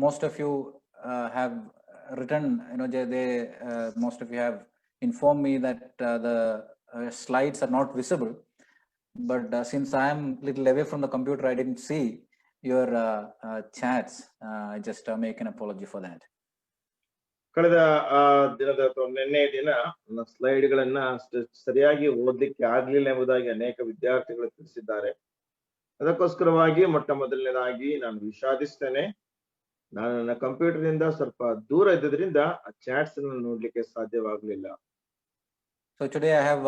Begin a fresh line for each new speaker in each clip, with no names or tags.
most of you have written, most of you have informed me that the slides are not visible. But since I am a little away from the computer, I didn't see your chats. I just make an apology for that.
ಕಳೆದ ದಿನದ ಅಥವಾ ನಿನ್ನೆ ದಿನ ನನ್ನ ಸ್ಲೈಡ್ಗಳನ್ನ ಸರಿಯಾಗಿ ಓದಲಿಕ್ಕೆ ಆಗ್ಲಿಲ್ಲ ಎಂಬುದಾಗಿ ಅನೇಕ ವಿದ್ಯಾರ್ಥಿಗಳು ತಿಳಿಸಿದ್ದಾರೆ. ಅದಕ್ಕೋಸ್ಕರವಾಗಿ ಮೊಟ್ಟ ಮೊದಲನೇದಾಗಿ ನಾನು ವಿಷಾದಿಸ್ತೇನೆ. ನಾನು ನನ್ನ ಕಂಪ್ಯೂಟರ್ ನಿಂದ ಸ್ವಲ್ಪ ದೂರ ಇದ್ದದ್ರಿಂದ ಆ ಚಾಟ್ಸ್ ಅನ್ನು ನೋಡ್ಲಿಕ್ಕೆ ಸಾಧ್ಯವಾಗಲಿಲ್ಲ.
So today I have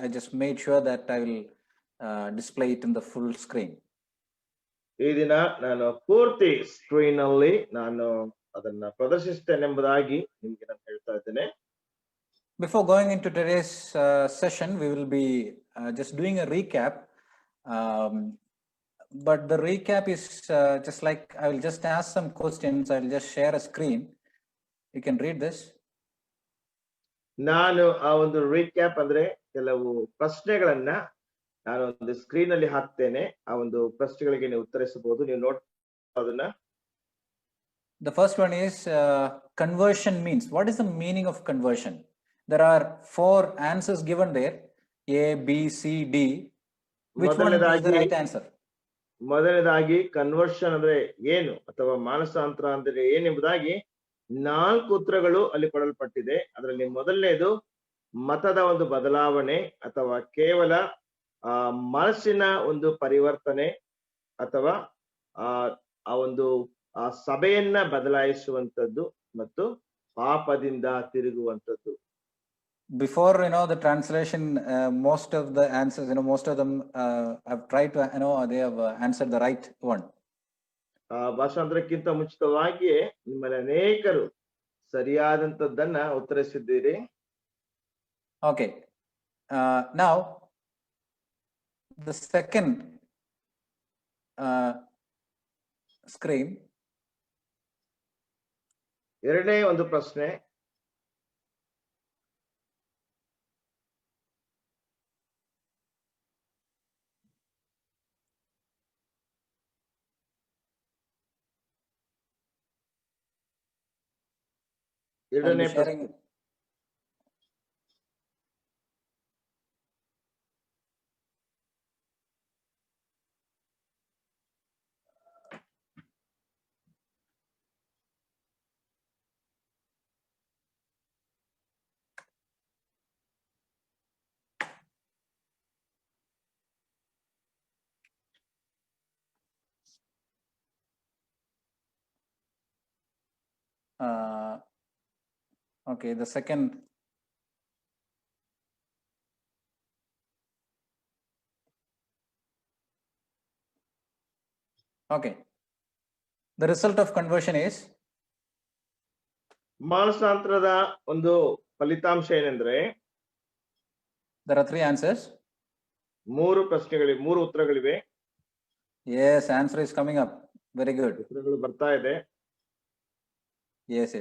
I just made sure that I will display it in the full screen.
ಈ ದಿನ ನಾನು ಪೂರ್ತಿ ಸ್ಕ್ರೀನ್ ಅಲ್ಲಿ ನಾನು ಅದನ್ನ ಪ್ರದರ್ಶಿಸ್ತೇನೆ ಎಂಬುದಾಗಿ ನಿಮಗೆ ನಾನು ಹೇಳ್ತಾ ಇದ್ದೇನೆ.
Before going into today's session, we will be just doing a recap. But the recap is just like I will just ask some questions. I will just share a screen. You can read this.
ನಾನು ಆ ಒಂದು recap ಅಂದ್ರೆ ಕೆಲವು ಪ್ರಶ್ನೆಗಳನ್ನ ನಾನು ಒಂದು screen ಅಲ್ಲಿ ಹಾಕ್ತೇನೆ. ಆ ಒಂದು ಪ್ರಶ್ನೆಗಳಿಗೆ ನೀವು ಉತ್ತರಿಸಬಹುದು. ನೀವು ನೋಡ್ ಅದನ್ನ.
The first one is conversion means. What is the meaning of conversion? There are 4 answers given there, A, B, C, D. Which one is the right answer?
ಮೊದಲನೇದಾಗಿ ಕನ್ವರ್ಷನ್ ಅಂದ್ರೆ ಏನು ಅಥವಾ ಮಾನಸಾಂತರ ಅಂದ್ರೆ ಏನೆಂಬುದಾಗಿ 4 ಉತ್ತರಗಳು ಅಲ್ಲಿ ಕೊಡಲ್ಪಟ್ಟಿದೆ. ಅದರಲ್ಲಿ ಮೊದಲನೇದು ಮತದ ಒಂದು ಬದಲಾವಣೆ ಅಥವಾ ಕೇವಲ ಮನಸ್ಸಿನ ಒಂದು ಪರಿವರ್ತನೆ ಅಥವಾ ಆ ಒಂದು ಸಭೆಯನ್ನ ಬದಲಾಯಿಸುವಂತದ್ದು ಮತ್ತು ಪಾಪದಿಂದ ತಿರುಗುವಂತದ್ದು.
Before the translation, most of the answers, most of them have tried to, they have answered the right one.
ಭಾಷಾಂತರಕ್ಕಿಂತ ಮುಂಚಿತವಾಗಿಯೇ ನಿಮ್ಮಲ್ಲಿ ಅನೇಕರು ಸರಿಯಾದಂತದ್ದನ್ನ ಉತ್ತರಿಸಿದ್ದೀರಿ.
Okay. Now the second screen.
ಎರಡನೇ ಒಂದು ಪ್ರಶ್ನೆ. ಎರಡನೇ ಪ್ರಶ್ನೆ.
Okay, the second. Okay. The result of conversion is?
ಮಾನಸಾಂತರದ ಒಂದು ಫಲಿತಾಂಶ ಏನೆಂದ್ರೆ
there are 3 answers.
3 ಪ್ರಶ್ನೆಗಳಿವೆ, 3 ಉತ್ತರಗಳಿವೆ.
Yes, answer is coming up. Very good.
ಉತ್ತರಗಳು ಬರ್ತಾ ಇದೆ.
Yes.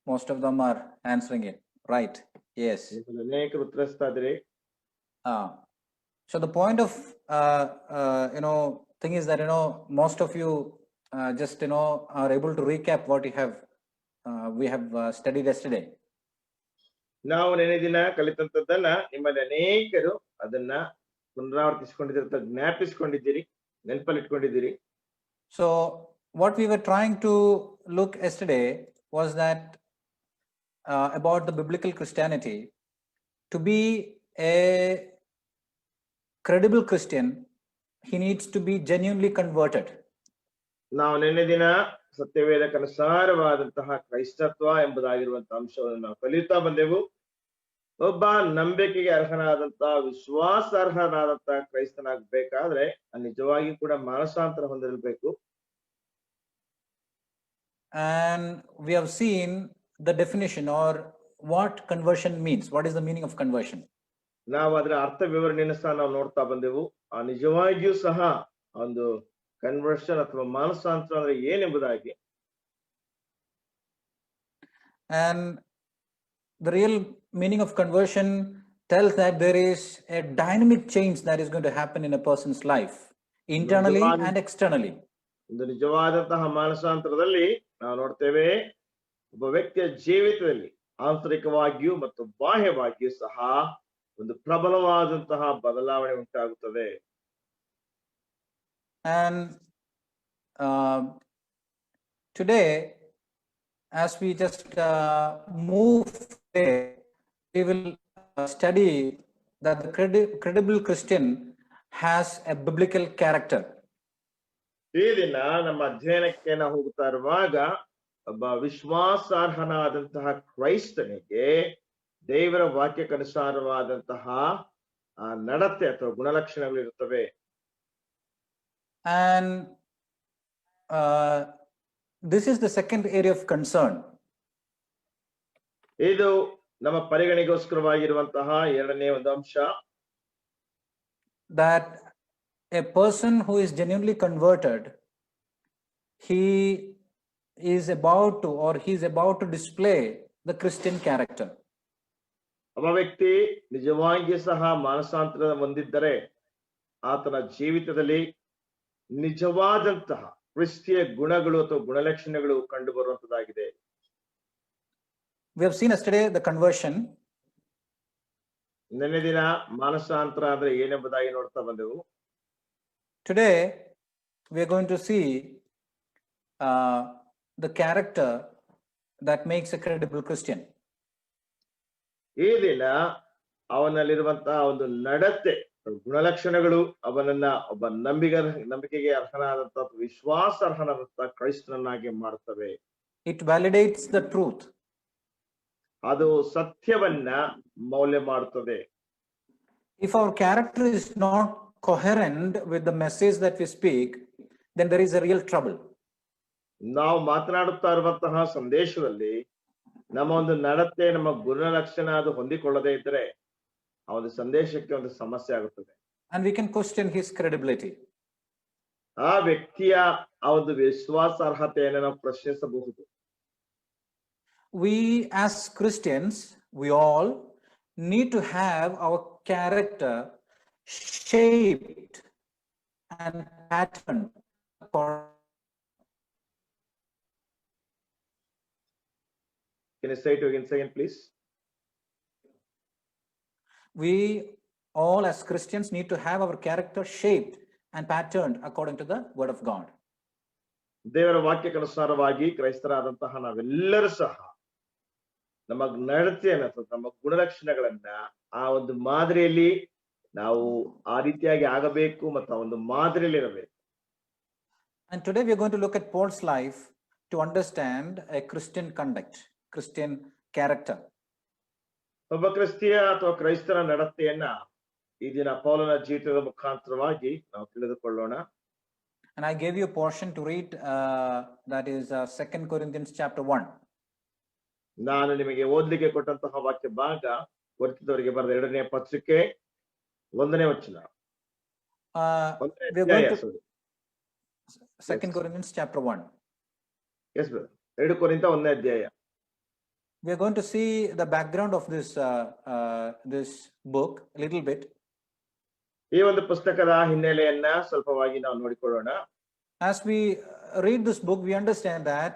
Most of them are answering it. Right. Yes.
ಅನೇಕರು ಉತ್ತರಿಸ್ತಾ ಇದ್ರಿ.
So the point of thing is that most of you just are able to recap what we have studied yesterday.
ನಾವು ನೆನೆ ದಿನ ಕಲಿತಂತದ್ದನ್ನ ನಿಮ್ಮಲ್ಲಿ ಅನೇಕರು ಅದನ್ನ ಪುನರಾವರ್ತಿಸಿಕೊಂಡಿದ್ದೀರಿ, ಜ್ಞಾಪಿಸಿಕೊಂಡಿದ್ದೀರಿ, ನೆನಪಲ್ಲಿಟ್ಕೊಂಡಿದ್ದೀರಿ.
So what we were trying to look yesterday was that about the biblical Christianity. To be a credible Christian, he needs to be genuinely converted.
ನಾವು ನೆನ್ನೆ ದಿನ ಸತ್ಯವೇದಕ್ಕನುಸಾರವಾದಂತಹ ಕ್ರೈಸ್ತತ್ವ ಎಂಬುದಾಗಿರುವಂತಹ ಅಂಶವನ್ನು ನಾವು ಕಲಿಯುತ್ತಾ ಬಂದೆವು. ಒಬ್ಬ ನಂಬಿಕೆಗೆ ಅರ್ಹನಾದಂತಹ ವಿಶ್ವಾಸಾರ್ಹನಾದಂತಹ ಕ್ರೈಸ್ತನಾಗಬೇಕಾದ್ರೆ ನಿಜವಾಗಿ ಕೂಡ ಮಾನಸಾಂತರ ಹೊಂದಿರಬೇಕು.
And we have seen the definition or what conversion means. What is the meaning of conversion?
ನಾವು ಅದರ ಅರ್ಥ ವಿವರಣೆಯನ್ನು ಸಹ ನಾವು ನೋಡ್ತಾ ಬಂದೆವು. ನಿಜವಾಗಿಯೂ ಸಹ ಒಂದು ಕನ್ವರ್ಷನ್ ಅಥವಾ ಮಾನಸಾಂತರ ಅಂದ್ರೆ ಏನೆಂಬುದಾಗಿ.
And the real meaning of conversion tells that there is a dynamic change that is going to happen in a person's life, internally and externally.
ಒಂದು ನಿಜವಾದಂತಹ ಮಾನಸಾಂತರದಲ್ಲಿ ನಾವು ನೋಡ್ತೇವೆ, ಒಬ್ಬ ವ್ಯಕ್ತಿಯ ಜೀವಿತದಲ್ಲಿ ಆಂತರಿಕವಾಗಿಯೂ ಮತ್ತು ಬಾಹ್ಯವಾಗಿಯೂ ಸಹ ಒಂದು ಪ್ರಬಲವಾದಂತಹ ಬದಲಾವಣೆ ಉಂಟಾಗುತ್ತದೆ.
And today, as we just move there, we will study that the credible Christian has a biblical character.
ಈ ದಿನ ನಮ್ಮ ಅಧ್ಯಯನಕ್ಕೆ ನಾವು ಹೋಗ್ತಾ ಇರುವಾಗ ಒಬ್ಬ ವಿಶ್ವಾಸಾರ್ಹನಾದಂತಹ ಕ್ರೈಸ್ತನಿಗೆ ದೇವರ ವಾಕ್ಯಕ್ಕನುಸಾರವಾದಂತಹ ನಡತೆ ಅಥವಾ ಗುಣಲಕ್ಷಣಗಳು ಇರುತ್ತವೆ.
And this is the second area of concern.
ಇದು ನಮ್ಮ ಪರಿಗಣೆಗೋಸ್ಕರವಾಗಿರುವಂತಹ ಎರಡನೇ ಒಂದು ಅಂಶ.
That a person who is genuinely converted, he is about to display the Christian character.
ಒಬ್ಬ ವ್ಯಕ್ತಿ ನಿಜವಾಗಿ ಸಹ ಮಾನಸಾಂತರ ಹೊಂದಿದ್ದರೆ ಆತನ ಜೀವಿತದಲ್ಲಿ ನಿಜವಾದಂತಹ ಕ್ರಿಸ್ತಿಯ ಗುಣಗಳು ಅಥವಾ ಗುಣಲಕ್ಷಣಗಳು ಕಂಡು ಬರುವಂತದ್ದಾಗಿದೆ.
We have seen yesterday the conversion.
ನಿನ್ನೆ ದಿನ ಮಾನಸಾಂತರ ಅಂದ್ರೆ ಏನೆಂಬುದಾಗಿ ನೋಡ್ತಾ ಬಂದೆವು.
Today we are going to see the character that makes a credible Christian.
ಈ ದಿನ ಅವನಲ್ಲಿರುವಂತಹ ಒಂದು ನಡತೆ, ಗುಣಲಕ್ಷಣಗಳು ಅವನನ್ನ ಒಬ್ಬ ನಂಬಿಕೆಗೆ ಅರ್ಹನಾದಂತಹ ವಿಶ್ವಾಸಾರ್ಹನಾದಂತಹ ಕ್ರೈಸ್ತನನ್ನಾಗಿ ಮಾಡ್ತವೆ.
It validates the truth.
ಅದು ಸತ್ಯವನ್ನ ಮೌಲ್ಯ ಮಾಡುತ್ತದೆ.
If our character is not coherent with the message that we speak, then there is a real trouble.
ನಾವು ಮಾತನಾಡುತ್ತಾ ಇರುವಂತಹ ಸಂದೇಶದಲ್ಲಿ ನಮ್ಮ ಒಂದು ನಡತೆ, ನಮ್ಮ ಗುಣಲಕ್ಷಣ ಅದು ಹೊಂದಿಕೊಳ್ಳದೇ ಇದ್ರೆ ಆ ಒಂದು ಸಂದೇಶಕ್ಕೆ ಒಂದು ಸಮಸ್ಯೆ ಆಗುತ್ತದೆ.
And we can question his credibility.
ಆ ವ್ಯಕ್ತಿಯ ಆ ಒಂದು ವಿಶ್ವಾಸಾರ್ಹತೆಯನ್ನು ನಾವು ಪ್ರಶ್ನಿಸಬಹುದು.
We as Christians, we all need to have our character shaped and patterned.
Can you say it again, second, please?
We all as Christians need to have our character shaped and patterned according to the word of God.
ದೇವರ ವಾಕ್ಯಕ್ಕನುಸಾರವಾಗಿ ಕ್ರೈಸ್ತರಾದಂತಹ ನಾವೆಲ್ಲರೂ ಸಹ ನಮ್ಮ ನಡತೆಯನ್ನ ಅಥವಾ ನಮ್ಮ ಗುಣಲಕ್ಷಣಗಳನ್ನ ಆ ಒಂದು ಮಾದರಿಯಲ್ಲಿ ನಾವು ಆ ರೀತಿಯಾಗಿ ಆಗಬೇಕು ಮತ್ತು ಆ ಒಂದು ಮಾದರಿಯಲ್ಲಿ ಇರಬೇಕು.
And today we are going to look at Paul's life to understand a Christian conduct, Christian character.
ಒಬ್ಬ ಕ್ರಿಸ್ತಿಯ ಅಥವಾ ಕ್ರೈಸ್ತರ ನಡತೆಯನ್ನ ಈ ದಿನ ಪೌಲನ ಜೀವಿತದ ಮುಖಾಂತರವಾಗಿ ನಾವು ತಿಳಿದುಕೊಳ್ಳೋಣ.
And I gave you a portion to read, that is 2 Corinthians chapter 1.
ನಾನು ನಿಮಗೆ ಓದ್ಲಿಕ್ಕೆ ಕೊಟ್ಟಂತಹ ವಾಕ್ಯ ಭಾಗ ಕೊರಿಂಥದವರಿಗೆ ಬರೆದ 2ನೇ ಪತ್ರಿಕೆ 1ನೇ ವಚನ.
2 Corinthians chapter 1.
Yes, brother. 2 ಕೊರಿಂಥ 1ನೇ ಅಧ್ಯಾಯ.
We are going to see the background of this book a little bit.
ಈ ಒಂದು ಪುಸ್ತಕದ ಹಿನ್ನೆಲೆಯನ್ನ ಸ್ವಲ್ಪವಾಗಿ ನಾವು ನೋಡಿಕೊಳ್ಳೋಣ.
As we read this book, we understand that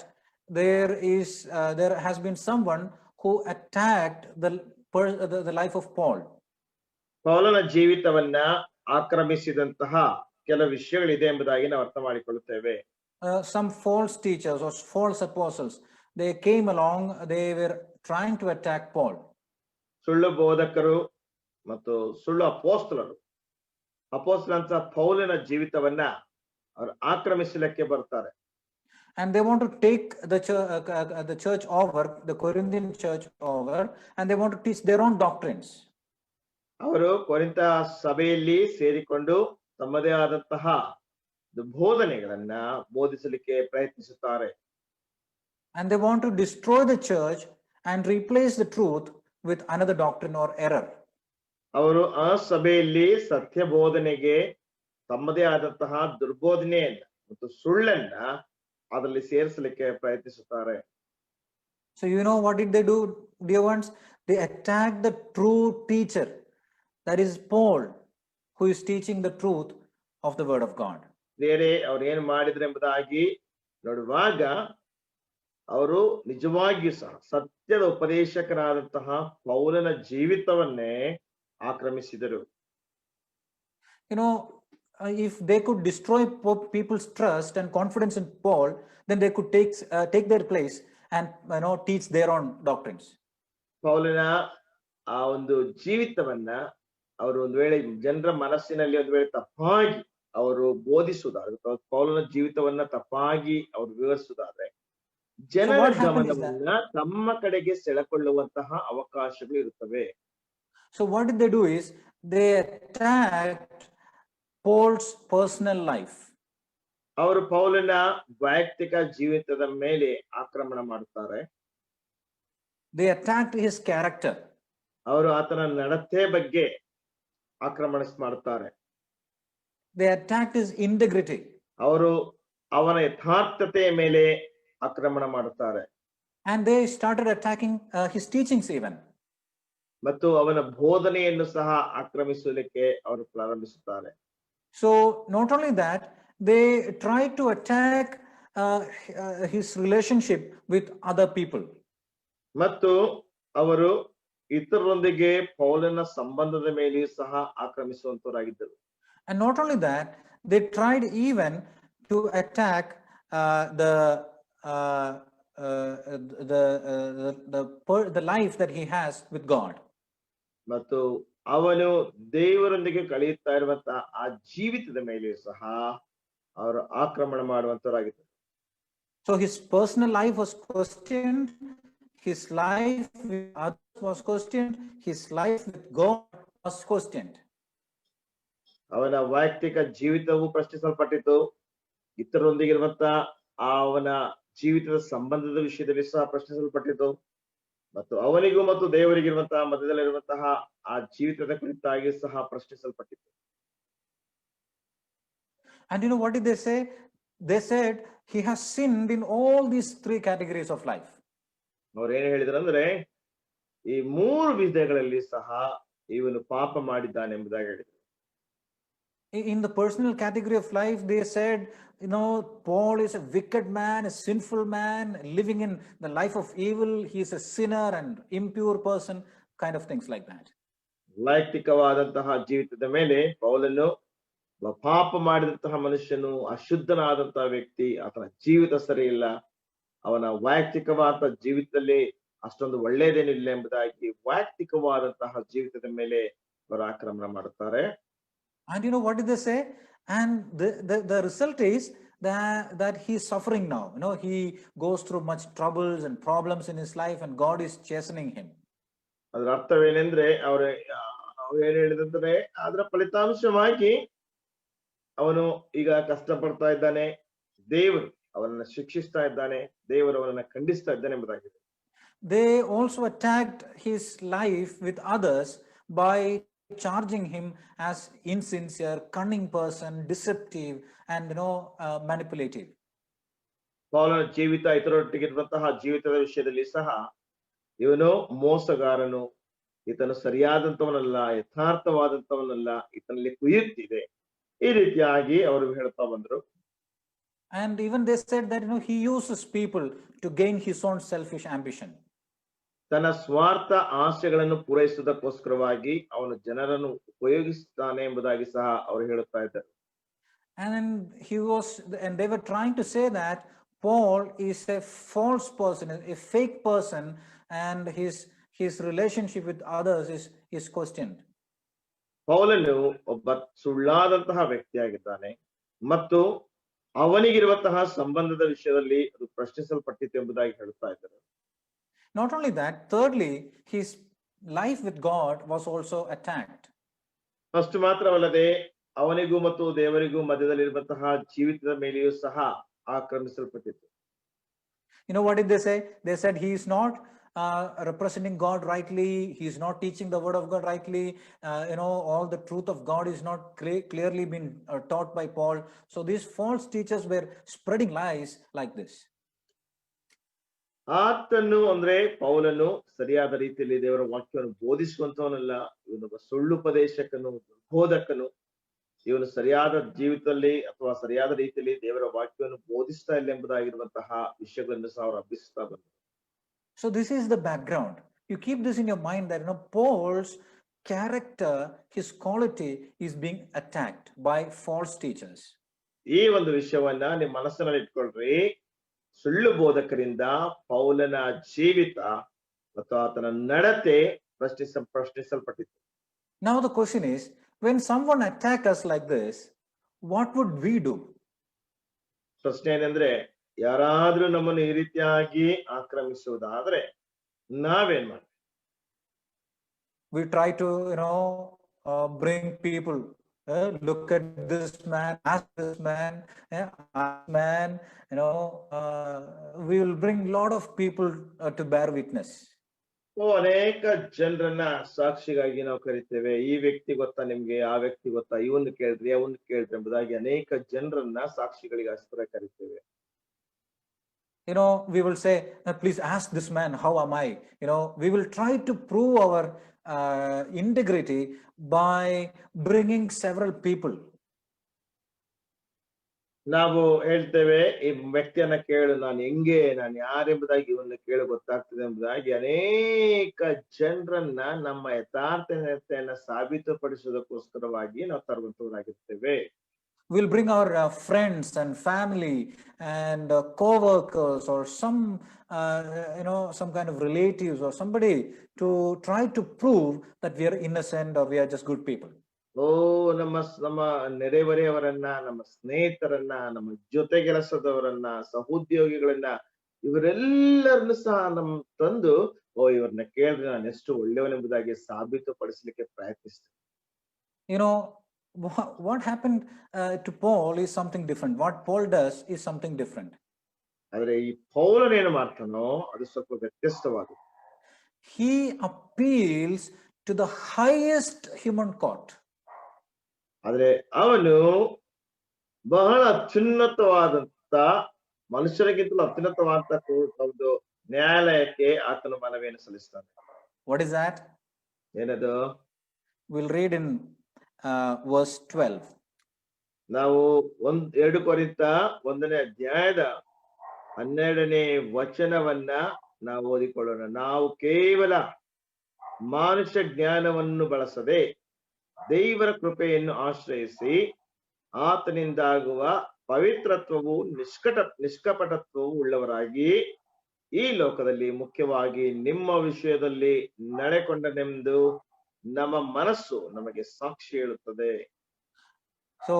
there has been someone who attacked the life of Paul.
ಪೌಲನ ಜೀವಿತವನ್ನ ಆಕ್ರಮಿಸಿದಂತಹ ಕೆಲವು ವಿಷಯಗಳಿದೆ ಎಂಬುದಾಗಿ ನಾವು ಅರ್ಥ ಮಾಡಿಕೊಳ್ಳುತ್ತೇವೆ.
Some false teachers or false apostles, they came along, they were trying to attack Paul.
ಸುಳ್ಳು ಬೋಧಕರು ಮತ್ತು ಸುಳ್ಳು ಅಪೋಸ್ತಲರಂತ ಪೌಲನ ಜೀವಿತವನ್ನ ಅವರು ಆಕ್ರಮಿಸಲಿಕ್ಕೆ ಬರ್ತಾರೆ.
And they want to take the church over, the Corinthian church over, and they want to teach their own doctrines.
ಅವರು ಕೊರಿಂಥ ಸಭೆಯಲ್ಲಿ ಸೇರಿಕೊಂಡು ತಮ್ಮದೇ ಆದಂತಹ ಬೋಧನೆಗಳನ್ನ ಬೋಧಿಸಲಿಕ್ಕೆ ಪ್ರಯತ್ನಿಸುತ್ತಾರೆ.
And they want to destroy the church and replace the truth with another doctrine or error.
ಅವರು ಆ ಸಭೆಯಲ್ಲಿ ಸತ್ಯ ಬೋಧನೆಗೆ ತಮ್ಮದೇ ಆದಂತಹ ದುರ್ಬೋಧನೆಯನ್ನ ಮತ್ತು ಸುಳ್ಳನ್ನ ಅದರಲ್ಲಿ ಸೇರಿಸಲಿಕ್ಕೆ ಪ್ರಯತ್ನಿಸುತ್ತಾರೆ.
So you know what did they do, dear ones? They attacked the true teacher, that is Paul, who is teaching the truth of the word of God.
ಬೇರೆ ಅವ್ರು ಏನ್ ಮಾಡಿದ್ರು ಎಂಬುದಾಗಿ ನೋಡುವಾಗ ಅವರು ನಿಜವಾಗಿಯೂ ಸಹ ಸತ್ಯದ ಉಪದೇಶಕರಾದಂತಹ ಪೌಲನ ಜೀವಿತವನ್ನೇ ಆಕ್ರಮಿಸಿದರು.
You know, if they could destroy people's trust and confidence in Paul, then they could take their place and teach their own doctrines.
ಪೌಲನ ಆ ಒಂದು ಜೀವಿತವನ್ನ ಅವರು ಒಂದು ವೇಳೆ ಜನರ ಮನಸ್ಸಿನಲ್ಲಿ ಒಂದು ವೇಳೆ ತಪ್ಪಾಗಿ ಅವರು ಬೋಧಿಸುವುದಾದ್ರೆ, ಪೌಲನ ಜೀವಿತವನ್ನ ತಪ್ಪಾಗಿ ಅವರು ವಿವರಿಸುವುದಾದ್ರೆ ಜನರ
what happened is
ಗಮನವನ್ನ ತಮ್ಮ ಕಡೆಗೆ ಸೆಳೆಕೊಳ್ಳುವಂತಹ ಅವಕಾಶಗಳು ಇರುತ್ತವೆ.
So what did they do is they attacked Paul's personal life.
ಅವರು ಪೌಲನ ವೈಯಕ್ತಿಕ ಜೀವಿತದ ಮೇಲೆ ಆಕ್ರಮಣ ಮಾಡುತ್ತಾರೆ.
They attacked his character.
ಅವರು ಆತನ ನಡತೆ ಬಗ್ಗೆ ಆಕ್ರಮಣ ಮಾಡುತ್ತಾರೆ.
They attacked his integrity.
ಅವರು ಅವನ ಯಥಾರ್ಥತೆಯ ಮೇಲೆ ಆಕ್ರಮಣ ಮಾಡುತ್ತಾರೆ.
And they started attacking his teachings even.
ಮತ್ತು ಅವನ ಬೋಧನೆಯನ್ನು ಸಹ ಆಕ್ರಮಿಸಲಿಕ್ಕೆ ಅವರು ಪ್ರಾರಂಭಿಸುತ್ತಾರೆ.
So not only that, they tried to attack his relationship with other people.
ಮತ್ತು ಅವರು ಇತರರೊಂದಿಗೆ ಪೌಲನ ಸಂಬಂಧದ ಮೇಲೆಯೂ ಸಹ ಆಕ್ರಮಿಸುವಂತವರಾಗಿದ್ದರು.
And not only that, they tried even to attack the life that he has with God.
ಮತ್ತು ಅವನು ದೇವರೊಂದಿಗೆ ಕಳೆಯುತ್ತಾ ಇರುವಂತಹ ಆ ಜೀವಿತದ ಮೇಲೆಯೂ ಸಹ ಅವರು ಆಕ್ರಮಣ ಮಾಡುವಂತವರಾಗಿದ್ದರು.
So his personal life was questioned, his life with others was questioned, his life with God was questioned.
ಅವನ ವೈಯಕ್ತಿಕ ಜೀವಿತವು ಪ್ರಶ್ನಿಸಲ್ಪಟ್ಟಿತು, ಇತರರೊಂದಿಗಿರುವಂತಹ ಅವನ ಜೀವಿತದ ಸಂಬಂಧದ ವಿಷಯದಲ್ಲಿ ಸಹ ಪ್ರಶ್ನಿಸಲ್ಪಟ್ಟಿತು, ಮತ್ತು ಅವನಿಗೂ ಮತ್ತು ದೇವರಿಗಿರುವಂತಹ ಮಧ್ಯದಲ್ಲಿರುವಂತಹ ಆ ಜೀವಿತದ ಕುರಿತಾಗಿ ಸಹ ಪ್ರಶ್ನಿಸಲ್ಪಟ್ಟಿತು.
And what did they say? They said he has sinned in all these three categories of life.
ಅವ್ರು ಏನ್ ಹೇಳಿದ್ರು ಅಂದ್ರೆ, ಈ ಮೂರು ವಿಧಗಳಲ್ಲಿ ಸಹ ಇವನು ಪಾಪ ಮಾಡಿದ್ದಾನೆ ಎಂಬುದಾಗಿ ಹೇಳಿದ್ರು.
In the personal category of life, they said, Paul is a wicked man, a sinful man, living in the life of evil. He is a sinner and impure person, kind of things like that.
ವೈಯಕ್ತಿಕವಾದಂತಹ ಜೀವಿತದ ಮೇಲೆ ಪೌಲನು ಪಾಪ ಮಾಡಿದಂತಹ ಮನುಷ್ಯನು, ಅಶುದ್ಧನಾದಂತಹ ವ್ಯಕ್ತಿ, ಆತನ ಜೀವಿತ ಸರಿ ಇಲ್ಲ, ಅವನ ವೈಯಕ್ತಿಕವಾದ ಜೀವಿತದಲ್ಲಿ ಅಷ್ಟೊಂದು ಒಳ್ಳೆಯದೇನಿಲ್ಲ ಎಂಬುದಾಗಿ ವೈಯಕ್ತಿಕವಾದಂತಹ ಜೀವಿತದ ಮೇಲೆ ಅವರು ಆಕ್ರಮಣ ಮಾಡುತ್ತಾರೆ.
And what did they say? And the result is that he is suffering now. He goes through much troubles and problems in his life, and God is chastening him.
ಅದರ ಅರ್ಥವೇನೆಂದ್ರೆ ಅವರು ಏನ್ ಹೇಳಿದಂದ್ರೆ, ಅದರ ಫಲಿತಾಂಶವಾಗಿ ಅವನು ಈಗ ಕಷ್ಟಪಡ್ತಾ ಇದ್ದಾನೆ, ದೇವರು ಅವನನ್ನ ಶಿಕ್ಷಿಸ್ತಾ ಇದ್ದಾನೆ, ದೇವರು ಅವನನ್ನ ಖಂಡಿಸ್ತಾ ಇದ್ದಾನೆ ಎಂಬುದಾಗಿದೆ.
They also attacked his life with others by charging him as insincere, cunning person, deceptive, and manipulative.
ಪೌಲನ ಜೀವಿತ ಇತರೊಟ್ಟಿಗಿರುವಂತಹ ಜೀವಿತದ ವಿಷಯದಲ್ಲಿ ಸಹ ಇವನು ಮೋಸಗಾರನು, ಈತನು ಸರಿಯಾದಂತವನಲ್ಲ, ಯಥಾರ್ಥವಾದಂತವನಲ್ಲ, ಈತನಲ್ಲಿ ಕುಯುಕ್ತಿದೆ, ಈ ರೀತಿಯಾಗಿ ಅವರು ಹೇಳ್ತಾ ಬಂದ್ರು.
And even they said that he uses people to gain his own selfish ambition.
ತನ್ನ ಸ್ವಾರ್ಥ ಆಸೆಗಳನ್ನು ಪೂರೈಸುವುದಕ್ಕೋಸ್ಕರವಾಗಿ ಅವನು ಜನರನ್ನು ಉಪಯೋಗಿಸುತ್ತಾನೆ ಎಂಬುದಾಗಿ ಸಹ ಅವರು ಹೇಳುತ್ತಾ ಇದ್ದಾರೆ.
And they were trying to say that Paul is a false person, a fake person, and his relationship with others is questioned.
ಪೌಲನು ಒಬ್ಬ ಸುಳ್ಳಾದಂತಹ ವ್ಯಕ್ತಿಯಾಗಿದ್ದಾನೆ ಮತ್ತು ಅವನಿಗಿರುವಂತಹ ಸಂಬಂಧದ ವಿಷಯದಲ್ಲಿ ಅದು ಪ್ರಶ್ನಿಸಲ್ಪಟ್ಟಿತ್ತು ಎಂಬುದಾಗಿ ಹೇಳುತ್ತಾ ಇದ್ದಾರೆ.
Not only that, thirdly, his life with God was also attacked.
ಅಷ್ಟು ಮಾತ್ರವಲ್ಲದೆ ಅವನಿಗೂ ಮತ್ತು ದೇವರಿಗೂ ಮಧ್ಯದಲ್ಲಿರುವಂತಹ ಜೀವಿತದ ಮೇಲೆಯೂ ಸಹ ಆಕ್ರಮಿಸಲ್ಪಟ್ಟಿತ್ತು.
What did they say? They said he is not representing God rightly, he is not teaching the word of God rightly, all the truth of God is not clearly been taught by Paul. So these false teachers were spreading lies like this.
ಆತನು ಅಂದ್ರೆ ಪೌಲನು ಸರಿಯಾದ ರೀತಿಯಲ್ಲಿ ದೇವರ ವಾಕ್ಯವನ್ನು ಬೋಧಿಸುವಂತವನಲ್ಲ, ಇವನೊಬ್ಬ ಸುಳ್ಳುಪದೇಶಕನು, ಬೋಧಕನು, ಇವನು ಸರಿಯಾದ ಜೀವಿತದಲ್ಲಿ ಅಥವಾ ಸರಿಯಾದ ರೀತಿಯಲ್ಲಿ ದೇವರ ವಾಕ್ಯವನ್ನು ಬೋಧಿಸ್ತಾ ಇಲ್ಲ ಎಂಬುದಾಗಿರುವಂತಹ ವಿಷಯಗಳನ್ನು ಸಹ ಅವರು ಹಬ್ಬಿಸ್ತಾ ಬಂದರು.
So this is the background. You keep this in your mind that Paul's character, his quality is being attacked by false teachers.
ಈ ಒಂದು ವಿಷಯವನ್ನ ನಿಮ್ಮ ಮನಸ್ಸಿನಲ್ಲಿ ಇಟ್ಕೊಳ್ರಿ. ಸುಳ್ಳು ಬೋಧಕರಿಂದ ಪೌಲನ ಜೀವಿತ ಮತ್ತು ಆತನ ನಡತೆ ಪ್ರಶ್ನಿಸಲ್ಪಟ್ಟಿತ್ತು.
Now the question is, when someone attacks us like this, what would we do?
ಪ್ರಶ್ನೆ ಏನಂದ್ರೆ, ಯಾರಾದ್ರೂ ನಮ್ಮನ್ನು ಈ ರೀತಿಯಾಗಿ ಆಕ್ರಮಿಸುವುದಾದ್ರೆ ನಾವೇನ್ ಮಾಡ್ತೀವಿ?
We try to bring people, look at this man, ask this man, we will bring lot of people to bear witness.
ಅನೇಕ ಜನರನ್ನ ಸಾಕ್ಷಿಗಾಗಿ ನಾವು ಕರಿತೇವೆ. ಈ ವ್ಯಕ್ತಿ ಗೊತ್ತಾ ನಿಮ್ಗೆ, ಆ ವ್ಯಕ್ತಿ ಗೊತ್ತಾ, ಇವನ್ನ ಕೇಳಿದ್ರಿ ಅವನ್ನ ಕೇಳಿದ್ರಿ ಎಂಬುದಾಗಿ ಅನೇಕ ಜನರನ್ನ ಸಾಕ್ಷಿಗಳಿಗೋಸ್ಕರ ಕರಿತೇವೆ.
We will say, please ask this man, how am I? We will try to prove our integrity by bringing several people.
ನಾವು ಹೇಳ್ತೇವೆ, ಈ ವ್ಯಕ್ತಿಯನ್ನ ಕೇಳು, ನಾನು ಹೆಂಗೆ, ನಾನು ಯಾರೆಂಬುದಾಗಿ ಇವನ್ನ ಕೇಳು ಗೊತ್ತಾಗ್ತದೆ ಎಂಬುದಾಗಿ ಅನೇಕ ಜನರನ್ನ ನಮ್ಮ ಯಥಾರ್ಥತೆಯನ್ನ ಸಾಬೀತುಪಡಿಸುವುದಕ್ಕೋಸ್ಕರವಾಗಿ ನಾವು ತರುವಂತವರಾಗಿರ್ತೇವೆ.
We'll bring our friends and family and co-workers or some kind of relatives or somebody to try to prove that we are innocent or we are just good people.
ನಮ್ಮ ನೆರೆಹೊರೆಯವರನ್ನ, ನಮ್ಮ ಸ್ನೇಹಿತರನ್ನ, ನಮ್ಮ ಜೊತೆ ಕೆಲಸದವರನ್ನ, ಸಹೋದ್ಯೋಗಿಗಳನ್ನ, ಇವರೆಲ್ಲರನ್ನು ಸಹ ತಂದು ಇವ್ರನ್ನ ಕೇಳಿದ್ರೆ ನಾನು ಎಷ್ಟು ಒಳ್ಳೆಯವನೆಂಬುದಾಗಿ ಸಾಬೀತುಪಡಿಸಲಿಕ್ಕೆ ಪ್ರಯತ್ನಿಸ್ತೇನೆ.
What happened to Paul is something different. What Paul does is something different.
ಆದ್ರೆ ಈ ಪೌಲನು ಏನು ಮಾಡ್ತಾನೋ ಅದು ಸ್ವಲ್ಪ ವ್ಯತ್ಯಸ್ತವಾಗಿದೆ.
He appeals to the highest human court.
ಆದ್ರೆ ಅವನು ಬಹಳ ಅತ್ಯುನ್ನತವಾದಂತ, ಮನುಷ್ಯರಿಗಿಂತಲೂ ಅತ್ಯುನ್ನತವಾದಂತ ಒಂದು ನ್ಯಾಯಾಲಯಕ್ಕೆ ಆತನು ಮನವಿಯನ್ನು ಸಲ್ಲಿಸ್ತಾನೆ.
What is that?
ಏನದು?
We'll read in verse 12.
ನಾವು 2 ಕೊರಿಂಥ 1ನೇ ಅಧ್ಯಾಯದ 12ನೇ ವಚನವನ್ನ ನಾವು ಓದಿಕೊಳ್ಳೋಣ. ನಾವು ಕೇವಲ ಮಾನುಷ ಜ್ಞಾನವನ್ನು ಬಳಸದೆ ದೇವರ ಕೃಪೆಯನ್ನು ಆಶ್ರಯಿಸಿ ಆತನಿಂದಾಗುವ ಪವಿತ್ರತ್ವವು ನಿಷ್ಕಪಟತ್ವವು ಉಳ್ಳವರಾಗಿ ಈ ಲೋಕದಲ್ಲಿ ಮುಖ್ಯವಾಗಿ ನಿಮ್ಮ ವಿಷಯದಲ್ಲಿ ನಡೆಕೊಂಡನೆಂದು ನಮ್ಮ ಮನಸ್ಸು ನಮಗೆ ಸಾಕ್ಷಿ ಹೇಳುತ್ತದೆ.
So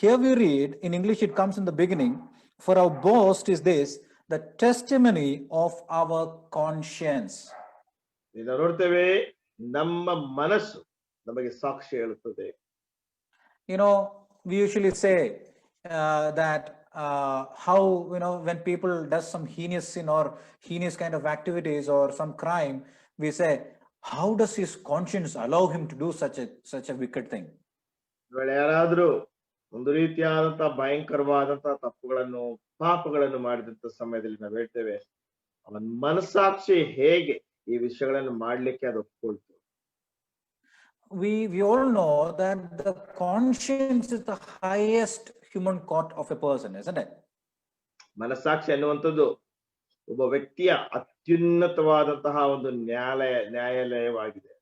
here we read, in English it comes in the beginning, for our boast is this, the testimony of our conscience.
ಇದನ್ನ ನೋಡ್ತೇವೆ, ನಮ್ಮ ಮನಸ್ಸು ನಮಗೆ ಸಾಕ್ಷಿ ಹೇಳುತ್ತದೆ.
We usually say that how when people does some heinous sin or heinous kind of activities or some crime, we say, how does his conscience allow him to do such a wicked thing?
ಯಾರಾದ್ರೂ ಒಂದು ರೀತಿಯಾದಂತಹ ಭಯಂಕರವಾದಂತಹ ತಪ್ಪುಗಳನ್ನು, ಪಾಪಗಳನ್ನು ಮಾಡಿದಂತ ಸಮಯದಲ್ಲಿ ನಾವು ಹೇಳ್ತೇವೆ, ಅವನ ಮನಸ್ಸಾಕ್ಷಿ ಹೇಗೆ ಈ ವಿಷಯಗಳನ್ನು ಮಾಡ್ಲಿಕ್ಕೆ ಅದು ಒಪ್ಕೊಳ್ತು.
We all know that the conscience is the highest human court of a person, isn't it?
ಮನಸ್ಸಾಕ್ಷಿ ಅನ್ನುವಂಥದ್ದು ಒಬ್ಬ ವ್ಯಕ್ತಿಯ ಅತ್ಯುನ್ನತವಾದಂತಹ ಒಂದು ನ್ಯಾಯಾಲಯವಾಗಿದೆ.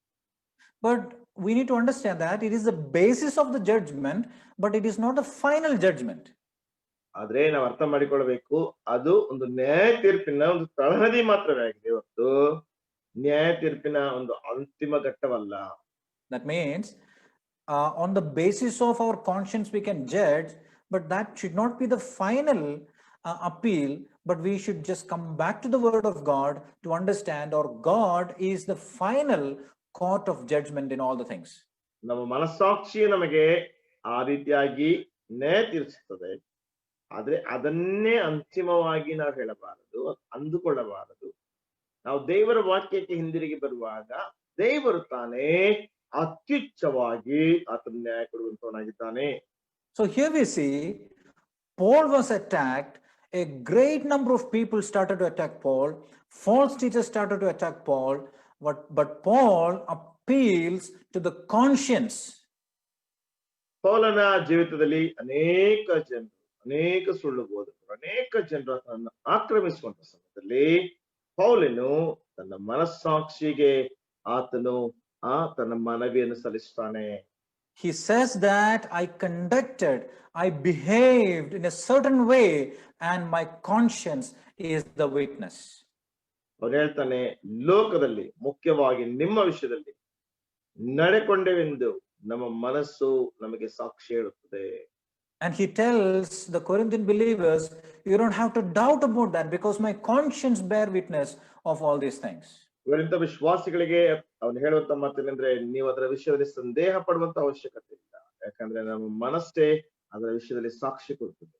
But we need to understand that it is the basis of the judgment, but it is not the final judgment.
ಆದ್ರೆ ನಾವು ಅರ್ಥ ಮಾಡಿಕೊಳ್ಳಬೇಕು, ಅದು ಒಂದು ನ್ಯಾಯ ತೀರ್ಪಿನ ಒಂದು ತಳಹದಿ ಮಾತ್ರವೇ ಆಗಿದೆ, ಹೊರತು ನ್ಯಾಯ ತೀರ್ಪಿನ ಒಂದು ಅಂತಿಮ ಘಟ್ಟವಲ್ಲ.
That means on the basis of our conscience we can judge, but that should not be the final appeal, but we should just come back to the word of God to understand, or God is the final court of judgment in all the things.
ನಮ್ಮ ಮನಸ್ಸಾಕ್ಷಿ ನಮಗೆ ಆ ರೀತಿಯಾಗಿ ನ್ಯಾಯ ತೀರಿಸುತ್ತದೆ, ಆದ್ರೆ ಅದನ್ನೇ ಅಂತಿಮವಾಗಿ ನಾವು ಹೇಳಬಾರದು, ಅಂದುಕೊಳ್ಳಬಾರದು. ನಾವು ದೇವರ ವಾಕ್ಯಕ್ಕೆ ಹಿಂದಿರುಗಿ ಬರುವಾಗ ದೇವರು ತಾನೇ ಅತ್ಯುಚ್ಚವಾಗಿ ಆತನ ನ್ಯಾಯ ಕೊಡುವಂತವನಾಗಿದ್ದಾನೆ.
So here we see Paul was attacked. A great number of people started to attack Paul. False teachers started to attack Paul. But Paul appeals to the conscience.
ಪೌಲನ ಜೀವಿತದಲ್ಲಿ ಅನೇಕ ಸುಳ್ಳು ಬೋಧಕರು, ಅನೇಕ ಜನರು ಆತನನ್ನು ಆಕ್ರಮಿಸುವಂತ ಸಮಯದಲ್ಲಿ ಪೌಲನು ತನ್ನ ಮನಸ್ಸಾಕ್ಷಿಗೆ ಆತನು ತನ್ನ ಮನವಿಯನ್ನು ಸಲ್ಲಿಸ್ತಾನೆ.
He says that I behaved in a certain way and my conscience is the witness.
ಅವನು ಹೇಳ್ತಾನೆ, ಲೋಕದಲ್ಲಿ ಮುಖ್ಯವಾಗಿ ನಿಮ್ಮ ವಿಷಯದಲ್ಲಿ ನಡೆಕೊಂಡೆವೆಂದು ನಮ್ಮ ಮನಸ್ಸು ನಮಗೆ ಸಾಕ್ಷಿ ಹೇಳುತ್ತದೆ.
And he tells the Corinthian believers, you don't have to doubt about that because my conscience bear witness of all these things.
ಇವರಿಂದ ವಿಶ್ವಾಸಿಗಳಿಗೆ ಅವನು ಹೇಳುವಂತ ಮಾತೇನೆಂದ್ರೆ, ನೀವು ಅದರ ವಿಷಯದಲ್ಲಿ ಸಂದೇಹ ಪಡುವಂತ ಅವಶ್ಯಕತೆ ಇಲ್ಲ, ಯಾಕಂದ್ರೆ ನಮ್ಮ ಮನಸ್ಸೇ ಅದರ ವಿಷಯದಲ್ಲಿ ಸಾಕ್ಷಿ ಕೊಡುತ್ತದೆ.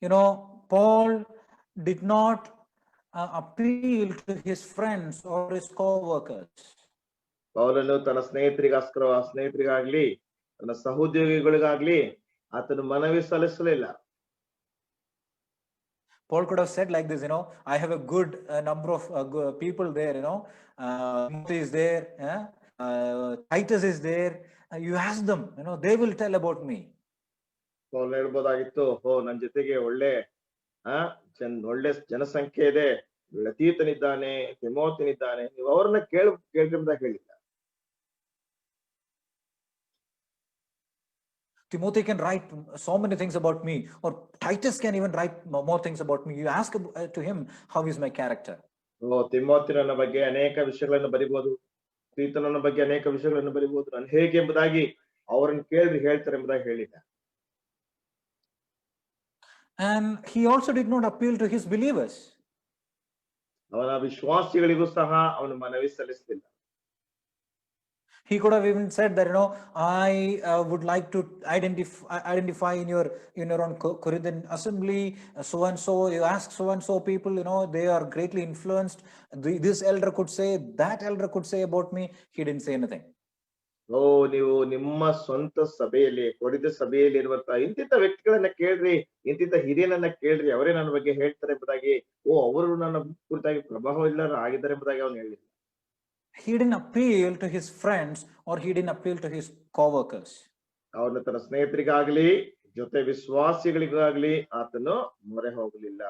You know, Paul did not appeal to his friends or his co-workers.
ಪೌಲನು ತನ್ನ ಸ್ನೇಹಿತರಿಗಾಗ್ಲಿ ತನ್ನ ಸಹೋದ್ಯೋಗಿಗಳಿಗಾಗ್ಲಿ ಆತನು ಮನವಿ ಸಲ್ಲಿಸಲಿಲ್ಲ.
Paul could have said like this, I have a good number of people there, Timothy is there, Titus is there, you ask them, they will tell about me.
Paul ಹೇಳ್ಬೋದಾಗಿತ್ತು, ನನ್ನ ಜೊತೆಗೆ ಒಳ್ಳೆ ಜನಸಂಖ್ಯೆ ಇದೆ, ತೀತನಿದ್ದಾನೆ, ತಿಮೋತಿನಿದ್ದಾನೆ, ನೀವು ಅವ್ರನ್ನ ಕೇಳಿದಾಗ ಹೇಳಿಲ್ಲ.
Timothy can write so many things about me, or Titus can even write more things about me. You ask to him, how is my character?
ತಿಮೋತಿನ ಬಗ್ಗೆ ಅನೇಕ ವಿಷಯಗಳನ್ನು ಬರಿಬಹುದು, ತೀತನ ಬಗ್ಗೆ ಅನೇಕ ವಿಷಯಗಳನ್ನು ಬರಿಬಹುದು, ನಾನು ಹೇಗೆ ಎಂಬುದಾಗಿ ಅವರನ್ನು ಕೇಳಿ ಹೇಳ್ತಾರೆ ಎಂಬುದಾಗಿ ಹೇಳಿಲ್ಲ.
And he also did not appeal to his believers.
ಅವನ ವಿಶ್ವಾಸಿಗಳಿಗೂ ಸಹ ಅವನು ಮನವಿ ಸಲ್ಲಿಸಲಿಲ್ಲ.
He could have even said that, I would like to identify in your own Corinthian assembly, so and so, you ask so and so people, they are greatly influenced. This elder could say, that elder could say about me. He didn't say anything.
ನೀವು ನಿಮ್ಮ ಸ್ವಂತ ಸಭೆಯಲ್ಲಿ, ಕೊರಿದ ಸಭೆಯಲ್ಲಿ ಇರುವಂತಹ ಇಂತಿಂತ ವ್ಯಕ್ತಿಗಳನ್ನ ಕೇಳ್ರಿ, ಇಂತಿಂತ ಹಿರಿಯನನ್ನ ಕೇಳ್ರಿ, ಅವರೇ ನನ್ನ ಬಗ್ಗೆ ಹೇಳ್ತಾರೆ ಎಂಬುದಾಗಿ, ಅವರು ನನ್ನ ಕುರಿತಾಗಿ ಪ್ರಭಾವ ಇಲ್ಲರ ಆಗಿದ್ದಾರೆ ಎಂಬುದಾಗಿ ಅವನು ಹೇಳಿಲ್ಲ.
He didn't appeal to his friends or he didn't appeal to his co-workers.
ಅವನು ತನ್ನ ಸ್ನೇಹಿತರಿಗಾಗ್ಲಿ ಜೊತೆ ವಿಶ್ವಾಸಿಗಳಿಗಾಗ್ಲಿ ಆತನು ಮೊರೆ ಹೋಗಲಿಲ್ಲ.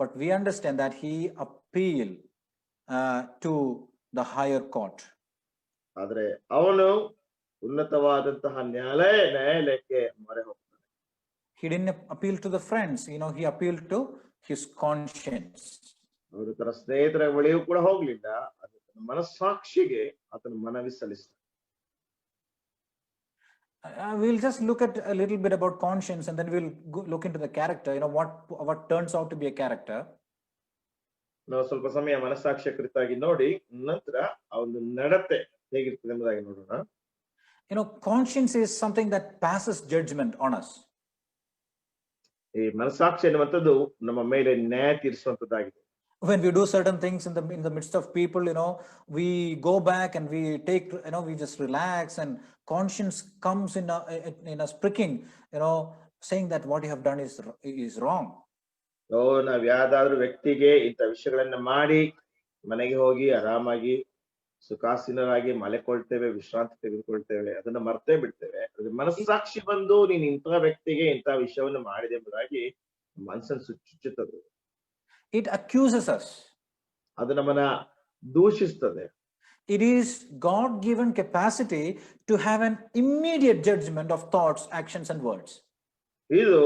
But we understand that he appealed to the higher court.
ಆದ್ರೆ ಅವನು ಉನ್ನತವಾದಂತಹ ನ್ಯಾಯಾಲಯಕ್ಕೆ ಮೊರೆ ಹೋಗ್ತಾನೆ.
He didn't appeal to the friends, he appealed to his conscience.
ಅವರು ತನ್ನ ಸ್ನೇಹಿತರ ಬಳಿಯೂ ಕೂಡ ಹೋಗ್ಲಿಲ್ಲ, ಮನಸ್ಸಾಕ್ಷಿಗೆ ಆತನ ಮನವಿ ಸಲ್ಲಿಸ್ತಾನೆ.
We'll just look at a little bit about conscience and then we'll look into the character, what turns out to be a character.
ನಾವು ಸ್ವಲ್ಪ ಸಮಯ ಮನಸ್ಸಾಕ್ಷಿಯ ಕುರಿತಾಗಿ ನೋಡಿ ನಂತರ ಆ ಒಂದು ನಡತೆ ಹೇಗಿರ್ತದೆ ಎಂಬುದಾಗಿ ನೋಡೋಣ.
Conscience is something that passes judgment on us.
ಈ ಮನಸ್ಸಾಕ್ಷಿ ಎನ್ನುವಂಥದ್ದು ನಮ್ಮ ಮೇಲೆ ನ್ಯಾಯ ತೀರಿಸುವಂತದ್ದಾಗಿದೆ.
When we do certain things in the midst of people, we go back and we take, we just relax, and conscience comes in us pricking, saying that what you have done is wrong.
ನಾವ್ ಯಾವ್ದಾದ್ರು ವ್ಯಕ್ತಿಗೆ ಇಂಥ ವಿಷಯಗಳನ್ನ ಮಾಡಿ ಮನೆಗೆ ಹೋಗಿ ಆರಾಮಾಗಿ ಸುಖಾಸೀನರಾಗಿ ಮಲೆಕೊಳ್ತೇವೆ, ವಿಶ್ರಾಂತಿ ತೆಗೆದುಕೊಳ್ತೇವೆ, ಅದನ್ನ ಮರ್ತೇ ಬಿಡ್ತೇವೆ. ಮನಸ್ಸಾಕ್ಷಿ ಬಂದು ನೀನ್ ಇಂಥ ವ್ಯಕ್ತಿಗೆ ಇಂಥ ವಿಷಯವನ್ನು ಮಾಡಿದೆ ಎಂಬುದಾಗಿ ಮನಸ್ಸನ್ನು ಚುಚ್ಚುತ್ತದೆ.
It accuses us.
ಅದು ನಮ್ಮನ್ನ ದೂಷಿಸ್ತದೆ.
It is God-given capacity to have an immediate judgment of thoughts, actions and words.
ಇದು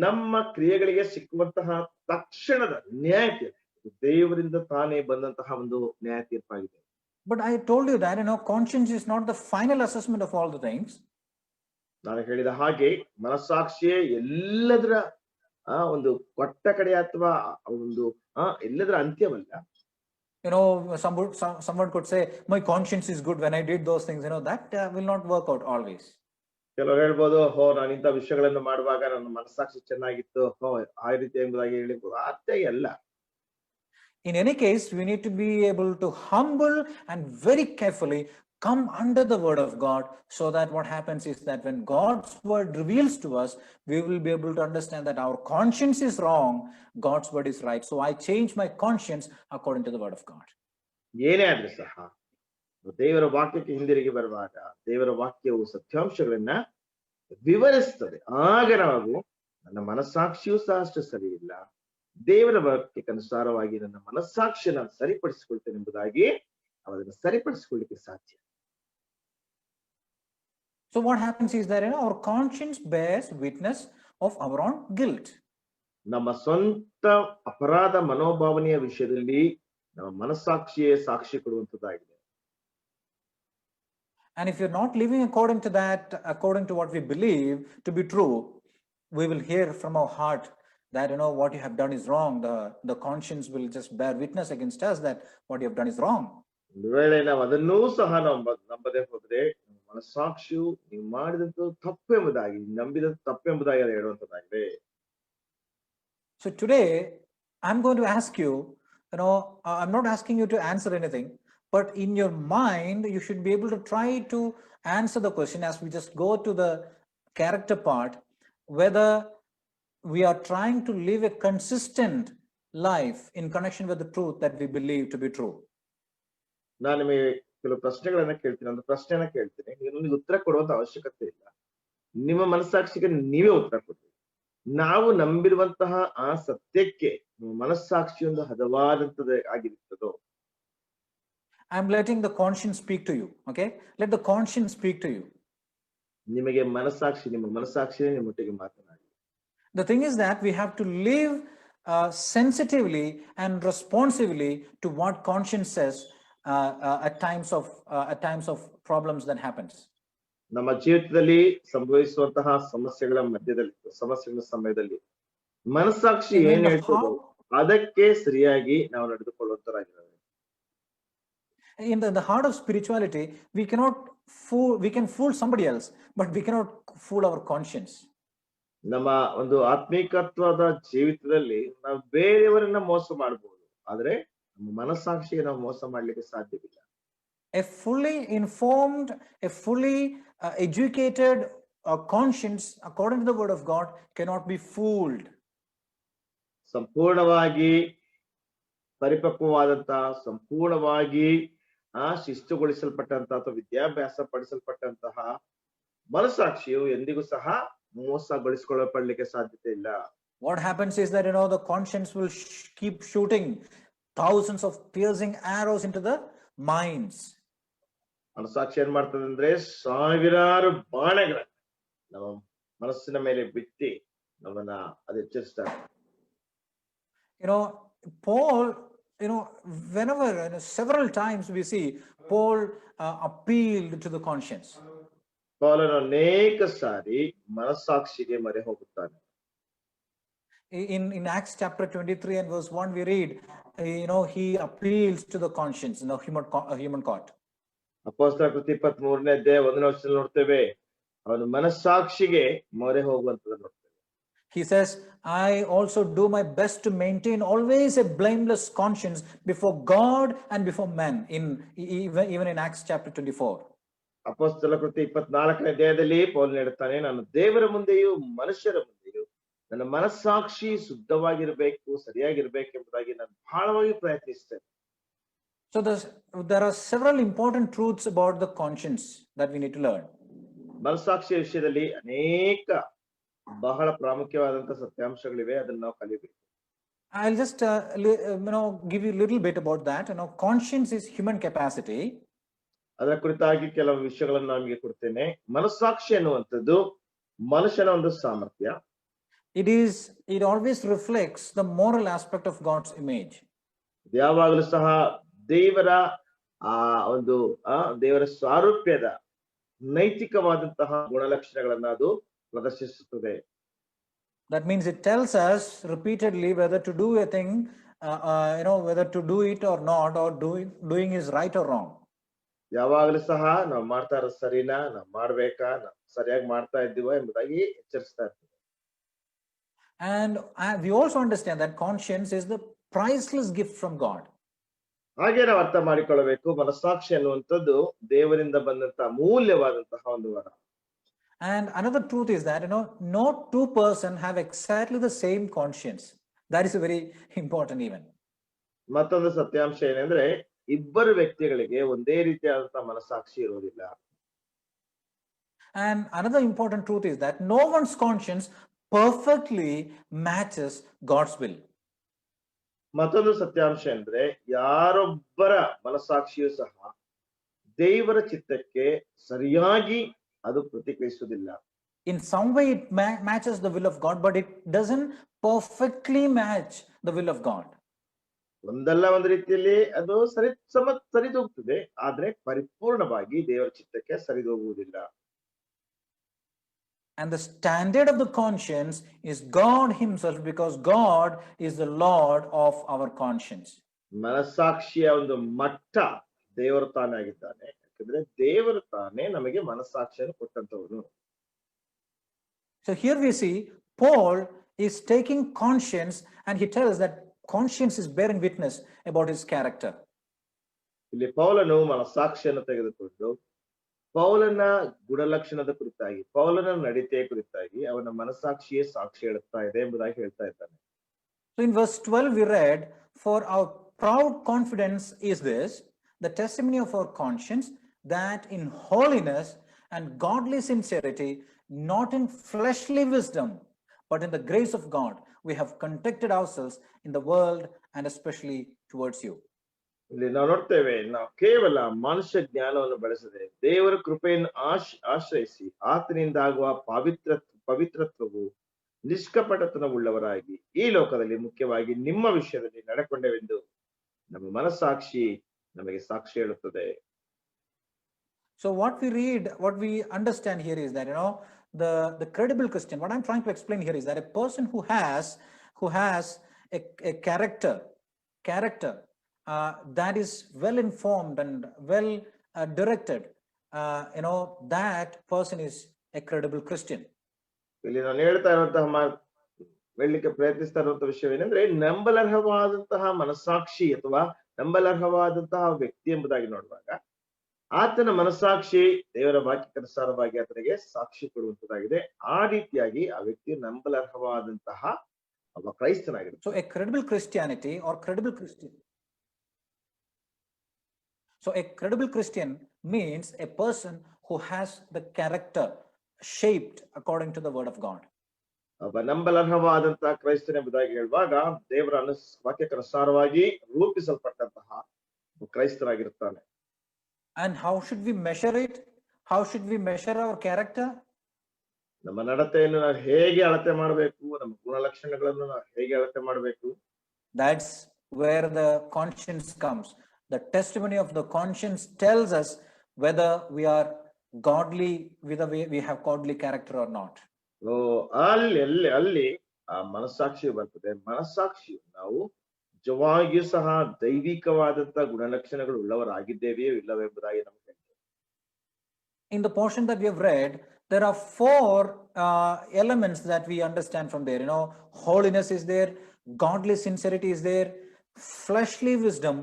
ನಮ್ಮ ಕ್ರಿಯೆಗಳಿಗೆ ಸಿಕ್ಕುವಂತಹ ತಕ್ಷಣದ ನ್ಯಾಯ ತೀರ್ಪು, ದೇವರಿಂದ ತಾನೇ ಬಂದಂತಹ ಒಂದು ನ್ಯಾಯ ತೀರ್ಪಾಗಿದೆ.
But I told you that conscience is not the final assessment of all the things.
ನಾನು ಹೇಳಿದ ಹಾಗೆ ಮನಸ್ಸಾಕ್ಷಿಯೇ ಎಲ್ಲದರ ಒಂದು ಕೊಟ್ಟ ಕಡೆ ಅಥವಾ ಒಂದು ಎಲ್ಲದರ ಅಂತ್ಯವಲ್ಲ.
Someone could say, my conscience is good when I did those things. That will not work out always.
ಕೆಲವರು ಹೇಳ್ಬೋದು, ನಾನು ಇಂಥ ವಿಷಯಗಳನ್ನು ಮಾಡುವಾಗ ನನ್ನ ಮನಸ್ಸಾಕ್ಷಿ ಚೆನ್ನಾಗಿತ್ತು, ಆ ರೀತಿ ಎಂಬುದಾಗಿ ಹೇಳಿರ್ಬೋದು. ಅಷ್ಟೇ ಅಲ್ಲ.
In any case, we need to be able to humble and very carefully come under the word of God, so that what happens is that when God's word reveals to us, we will be able to understand that our conscience is wrong, God's word is right. So I change my conscience according to the word of God.
ಏನೇ ಆದ್ರೂ ಸಹ ದೇವರ ವಾಕ್ಯಕ್ಕೆ ಹಿಂದಿರುಗಿ ಬರುವಾಗ ದೇವರ ವಾಕ್ಯವು ಸತ್ಯಾಂಶಗಳನ್ನ ವಿವರಿಸ್ತದೆ. ಆಗ ನಾವು ನನ್ನ ಮನಸ್ಸಾಕ್ಷಿಯೂ ಸಹ ಅಷ್ಟು ಸರಿ ಇಲ್ಲ, ದೇವರ ವಾಕ್ಯಕ್ಕನುಸಾರವಾಗಿ ನನ್ನ ಮನಸ್ಸಾಕ್ಷಿಯ ನಾನು ಸರಿಪಡಿಸಿಕೊಳ್ತೇನೆ ಎಂಬುದಾಗಿ ಅದನ್ನು ಸರಿಪಡಿಸಿಕೊಳ್ಳಿಕ್ಕೆ ಸಾಧ್ಯ.
So what happens is that our conscience bears witness of our own guilt.
ನಮ್ಮ ಸ್ವಂತ ಅಪರಾಧ ಮನೋಭಾವನೆಯ ವಿಷಯದಲ್ಲಿ ನಮ್ಮ ಮನಸ್ಸಾಕ್ಷಿಯೇ ಸಾಕ್ಷಿ ಕೊಡುವಂತದ್ದಾಗಿದೆ.
And if you're not living according to that, according to what we believe to be true, we will hear from our heart that what you have done is wrong. The conscience will just bear witness against us that what you have done is wrong.
ಒಂದು ವೇಳೆ ನಾವು ಅದನ್ನೂ ಸಹ ನಂಬದೆ ಹೋದ್ರೆ ಮನಸ್ಸಾಕ್ಷಿಯು ನೀವು ಮಾಡಿದಂತ ತಪ್ಪು ಎಂಬುದಾಗಿ, ನಂಬಿದಂತ ತಪ್ಪು ಎಂಬುದಾಗಿ ಅದು ಹೇಳುವಂತದ್ದಾಗಿದೆ.
So today I'm going to ask you, I'm not asking you to answer anything, but in your mind you should be able to try to answer the question as we just go to the character part, whether we are trying to live a consistent life in connection with the truth that we believe to be true.
ನಾನು ನಿಮಗೆ ಕೆಲವು ಪ್ರಶ್ನೆಗಳನ್ನ ಕೇಳ್ತೀನಿ, ಒಂದು ಪ್ರಶ್ನೆಯನ್ನ ಕೇಳ್ತೀನಿ, ನೀವು ನನಗೆ ಉತ್ತರ ಕೊಡುವಂತ ಅವಶ್ಯಕತೆ ಇಲ್ಲ, ನಿಮ್ಮ ಮನಸ್ಸಾಕ್ಷಿಗೆ ನೀವೇ ಉತ್ತರ ಕೊಡ್ತೀವಿ. ನಾವು ನಂಬಿರುವಂತಹ ಆ ಸತ್ಯಕ್ಕೆ ಮನಸ್ಸಾಕ್ಷಿಯೊಂದು ಹದವಾದಂತದ್ದು ಆಗಿರುತ್ತದೋ?
I'm letting the conscience speak to you. Okay, let the conscience speak to you.
ನಿಮಗೆ ಮನಸ್ಸಾಕ್ಷಿ, ನಿಮ್ಮ ಮನಸ್ಸಾಕ್ಷಿಯೇ ನಿಮ್ಮೊಟ್ಟಿಗೆ ಮಾತನಾಡಿ.
The thing is that we have to live sensitively and responsively to what conscience says at times of problems that happens.
ನಮ್ಮ ಜೀವಿತದಲ್ಲಿ ಸಂಭವಿಸುವಂತಹ ಸಮಸ್ಯೆಗಳ ಸಮಯದಲ್ಲಿ ಮನಸ್ಸಾಕ್ಷಿ ಏನ್ ಹೇಳ್ತದೋ ಅದಕ್ಕೆ ಸರಿಯಾಗಿ ನಾವು ನಡೆದುಕೊಳ್ಳುವಂತರಾಗಿದ್ದೇವೆ.
In the heart of spirituality, we can fool somebody else, but we cannot fool our conscience.
ನಮ್ಮ ಒಂದು ಆತ್ಮೀಕತ್ವದ ಜೀವಿತದಲ್ಲಿ ನಾವು ಬೇರೆಯವರನ್ನ ಮೋಸ ಮಾಡಬಹುದು, ಆದ್ರೆ ನಮ್ಮ ಮನಸ್ಸಾಕ್ಷಿಗೆ ನಾವು ಮೋಸ ಮಾಡ್ಲಿಕ್ಕೆ ಸಾಧ್ಯವಿಲ್ಲ.
A fully informed, a fully educated conscience, according to the word of God, cannot be fooled.
ಸಂಪೂರ್ಣವಾಗಿ ಪರಿಪಕ್ವವಾದಂತಹ, ಸಂಪೂರ್ಣವಾಗಿ ಶಿಸ್ತುಗೊಳಿಸಲ್ಪಟ್ಟಂತಹ ಅಥವಾ ವಿದ್ಯಾಭ್ಯಾಸ ಪಡಿಸಲ್ಪಟ್ಟಂತಹ ಮನಸ್ಸಾಕ್ಷಿಯು ಎಂದಿಗೂ ಸಹ ಮೋಸಗೊಳಿಸಿಕೊಳ್ಳಲ್ಪಡಲಿಕ್ಕೆ ಸಾಧ್ಯತೆ ಇಲ್ಲ.
What happens is that the conscience will keep shooting thousands of piercing arrows into the minds.
ಮನಸ್ಸಾಕ್ಷಿ ಏನ್ ಮಾಡ್ತದೆ ಅಂದ್ರೆ ಸಾವಿರಾರು ಬಾಣಗಳ ನಮ್ಮ ಮನಸ್ಸಿನ ಮೇಲೆ ಬಿಟ್ಟಿ ನಮ್ಮನ್ನ ಅದು ಎಚ್ಚರಿಸ್ತಾರೆ.
Paul, whenever several times we see Paul appealed to the conscience.
ಪೌಲನು ಅನೇಕ ಸಾರಿ ಮನಸ್ಸಾಕ್ಷಿಗೆ ಮೊರೆ ಹೋಗುತ್ತಾನೆ.
In Acts chapter 23 and verse 1 we read, he appeals to the conscience, human court.
ಅಪೊಸ್ತಲರ ಕೃತ್ಯ 23ನೇ ಅಧ್ಯಾಯ 1ನೇ ವಚನದಲ್ಲಿ ನೋಡ್ತೇವೆ, ಅವನು ಮನಸ್ಸಾಕ್ಷಿಗೆ ಮೊರೆ ಹೋಗುವಂತದನ್ನು ನೋಡ್ತೇವೆ.
He says, I also do my best to maintain always a blameless conscience before God and before men, even in Acts chapter 24.
ಅಪೊಸ್ತಲರ ಕೃತ್ಯ 24ನೇ ಅಧ್ಯಾಯದಲ್ಲಿ ಪೌಲನು ಹೇಳ್ತಾನೆ, ನಾನು ದೇವರ ಮುಂದೆಯೂ ಮನುಷ್ಯರ ಮುಂದೆಯೂ ನನ್ನ ಮನಸ್ಸಾಕ್ಷಿ ಶುದ್ಧವಾಗಿರಬೇಕು, ಸರಿಯಾಗಿರ್ಬೇಕು ಎಂಬುದಾಗಿ ನಾನು ಬಹಳವಾಗಿ ಪ್ರಯತ್ನಿಸ್ತೇನೆ.
So there are several important truths about the conscience that we need to learn.
ಮನಸ್ಸಾಕ್ಷಿಯ ವಿಷಯದಲ್ಲಿ ಅನೇಕ ಬಹಳ ಪ್ರಾಮುಖ್ಯವಾದಂತಹ ಸತ್ಯಾಂಶಗಳಿವೆ, ಅದನ್ನು ನಾವು ಕಲಿಯಬೇಕು.
I'll just give you a little bit about that. Conscience is human capacity.
ಅದರ ಕುರಿತಾಗಿ ಕೆಲವು ವಿಷಯಗಳನ್ನು ನಮಗೆ ಕೊಡ್ತೇನೆ. ಮನಸ್ಸಾಕ್ಷಿ ಅನ್ನುವಂಥದ್ದು ಮನುಷ್ಯನ ಒಂದು ಸಾಮರ್ಥ್ಯ.
It always reflects the moral aspect of God's image.
ಯಾವಾಗಲೂ ಸಹ ದೇವರ ದೇವರ ಸಾರೂಪ್ಯದ ನೈತಿಕವಾದಂತಹ ಗುಣಲಕ್ಷಣಗಳನ್ನ ಅದು ಪ್ರದರ್ಶಿಸುತ್ತದೆ.
That means it tells us repeatedly whether to do a thing, whether to do it or not, or doing is right or wrong.
ಯಾವಾಗಲೂ ಸಹ ನಾವು ಮಾಡ್ತಾ ಇರೋದು ಸರಿನಾ, ನಾವು ಮಾಡ್ಬೇಕಾ, ಸರಿಯಾಗಿ ಮಾಡ್ತಾ ಇದ್ದೀವ ಎಂಬುದಾಗಿ ಎಚ್ಚರಿಸ್ತಾ ಇರ್ತೀವಿ.
And we also understand that conscience is the priceless gift from God.
ಹಾಗೆ ನಾವು ಅರ್ಥ ಮಾಡಿಕೊಳ್ಳಬೇಕು, ಮನಸ್ಸಾಕ್ಷಿ ಅನ್ನುವಂಥದ್ದು ದೇವರಿಂದ ಬಂದಂತಹ ಅಮೂಲ್ಯವಾದಂತಹ ಒಂದು ವರ.
And another truth is that no two person have exactly the same conscience. That is very important even.
ಮತ್ತೊಂದು ಸತ್ಯಾಂಶ ಏನಂದ್ರೆ ಇಬ್ಬರು ವ್ಯಕ್ತಿಗಳಿಗೆ ಒಂದೇ ರೀತಿಯಾದಂತಹ ಮನಸ್ಸಾಕ್ಷಿ ಇರೋದಿಲ್ಲ.
And another important truth is that no one's conscience perfectly matches God's will.
ಮತ್ತೊಂದು ಸತ್ಯಾಂಶ ಅಂದ್ರೆ ಯಾರೊಬ್ಬರ ಮನಸ್ಸಾಕ್ಷಿಯೂ ಸಹ ದೇವರ ಚಿತ್ತಕ್ಕೆ ಸರಿಯಾಗಿ ಅದು ಪ್ರತಿಕ್ರಿಯಿಸುವುದಿಲ್ಲ.
In some way it matches the will of God, but it doesn't perfectly match the will of God.
ಒಂದಲ್ಲ ಒಂದು ರೀತಿಯಲ್ಲಿ ಅದು ಸರಿದೋಗ್ತದೆ, ಆದ್ರೆ ಪರಿಪೂರ್ಣವಾಗಿ ದೇವರ ಚಿತ್ತಕ್ಕೆ ಸರಿದೋಗುವುದಿಲ್ಲ.
And the standard of the conscience is God himself, because God is the Lord of our conscience.
ಮನಸ್ಸಾಕ್ಷಿಯ ಒಂದು ಮಟ್ಟ ದೇವರು ತಾನೇ ಆಗಿದ್ದಾನೆ, ಯಾಕಂದ್ರೆ ದೇವರು ತಾನೇ ನಮಗೆ ಮನಸ್ಸಾಕ್ಷಿಯನ್ನು ಕೊಟ್ಟಂತವನು.
So here we see Paul is taking conscience and he tells that conscience is bearing witness about his character.
ಇಲ್ಲಿ ಪೌಲನು ಮನಸ್ಸಾಕ್ಷಿಯನ್ನು ತೆಗೆದುಕೊಂಡು ಪೌಲನ ಗುಣಲಕ್ಷಣದ ಕುರಿತಾಗಿ, ಪೌಲನ ನಡತೆಯ ಕುರಿತಾಗಿ ಅವನ ಮನಸ್ಸಾಕ್ಷಿಯೇ ಸಾಕ್ಷಿ ಹೇಳುತ್ತಾ ಇದೆ ಎಂಬುದಾಗಿ ಹೇಳ್ತಾ ಇದ್ದಾನೆ.
So in verse 12 we read, for our proud confidence is this, the testimony of our conscience, that in holiness and godly sincerity, not in fleshly wisdom, but in the grace of God, we have conducted ourselves in the world and especially towards you.
ಇಲ್ಲಿ ನಾವು ನೋಡ್ತೇವೆ, ನಾವು ಕೇವಲ ಮನುಷ್ಯ ಜ್ಞಾನವನ್ನು ಬಳಸದೆ ದೇವರ ಕೃಪೆಯನ್ನು ಆಶ್ರಯಿಸಿ ಆತನಿಂದ ಆಗುವ ಪವಿತ್ರತ್ವವು ನಿಷ್ಕಪಟತನವುಳ್ಳವರಾಗಿ ಈ ಲೋಕದಲ್ಲಿ ಮುಖ್ಯವಾಗಿ ನಿಮ್ಮ ವಿಷಯದಲ್ಲಿ ನಡೆಕೊಂಡೆವೆಂದು ನಮ್ಮ ಮನಸ್ಸಾಕ್ಷಿ ನಮಗೆ ಸಾಕ್ಷಿ ಹೇಳುತ್ತದೆ.
So what we read, what we understand here is that, the credible Christian, what I'm trying to explain here is that a person who has a character that is well informed and well directed, that person is a credible Christian.
ಇಲ್ಲಿ ನಾನು ಹೇಳ್ತಾ ಇರುವಂತಹ ಹೇಳಲಿಕ್ಕೆ ಪ್ರಯತ್ನಿಸ್ತಾ ಇರುವಂತಹ ವಿಷಯವೇನೆಂದ್ರೆ, ನಂಬಲರ್ಹವಾದಂತಹ ಮನಸ್ಸಾಕ್ಷಿ ಅಥವಾ ನಂಬಲರ್ಹವಾದಂತಹ ವ್ಯಕ್ತಿ ಎಂಬುದಾಗಿ ನೋಡುವಾಗ ಆತನ ಮನಸ್ಸಾಕ್ಷಿ ದೇವರ ವಾಕ್ಯಕ್ಕನುಸಾರವಾಗಿ ಆತನಿಗೆ ಸಾಕ್ಷಿ ಕೊಡುವಂತದ್ದಾಗಿದೆ. ಆ ರೀತಿಯಾಗಿ ಆ ವ್ಯಕ್ತಿ ನಂಬಲರ್ಹವಾದಂತಹ ಒಬ್ಬ ಕ್ರೈಸ್ತನಾಗಿರುತ್ತೆ.
So a credible Christianity or credible Christian. So a credible Christian means a person who has the character shaped according to the word of God.
ಒಬ್ಬ ನಂಬಲರ್ಹವಾದಂತಹ ಕ್ರೈಸ್ತನೆಂಬುದಾಗಿ ಹೇಳುವಾಗ ದೇವರ ವಾಕ್ಯಕ್ಕನುಸಾರವಾಗಿ ರೂಪಿಸಲ್ಪಟ್ಟಂತಹ ಕ್ರೈಸ್ತರಾಗಿರುತ್ತಾನೆ.
And how should we measure it? How should we measure our character?
ನಮ್ಮ ನಡತೆಯನ್ನು ನಾವು ಹೇಗೆ ಅಳತೆ ಮಾಡಬೇಕು, ನಮ್ಮ ಗುಣಲಕ್ಷಣಗಳನ್ನು ನಾವು ಹೇಗೆ ಅಳತೆ ಮಾಡಬೇಕು?
That's where the conscience comes. The testimony of the conscience tells us whether we are godly, whether we have godly character or not.
ಅಲ್ಲಿ ಆ ಮನಸ್ಸಾಕ್ಷಿ ಬರ್ತದೆ. ಮನಸ್ಸಾಕ್ಷಿ ನಾವು ನಿಜವಾಗಿಯೂ ಸಹ ದೈವಿಕವಾದಂತಹ ಗುಣಲಕ್ಷಣಗಳು ಉಳ್ಳವರಾಗಿದ್ದೇವೆಯೋ ಇಲ್ಲವೋ ಎಂಬುದಾಗಿ ನಮಗೆ ಹೇಳ್ತದೆ.
In the portion that we have read, there are 4 elements that we understand from there. Holiness is there, godly sincerity is there, fleshly wisdom,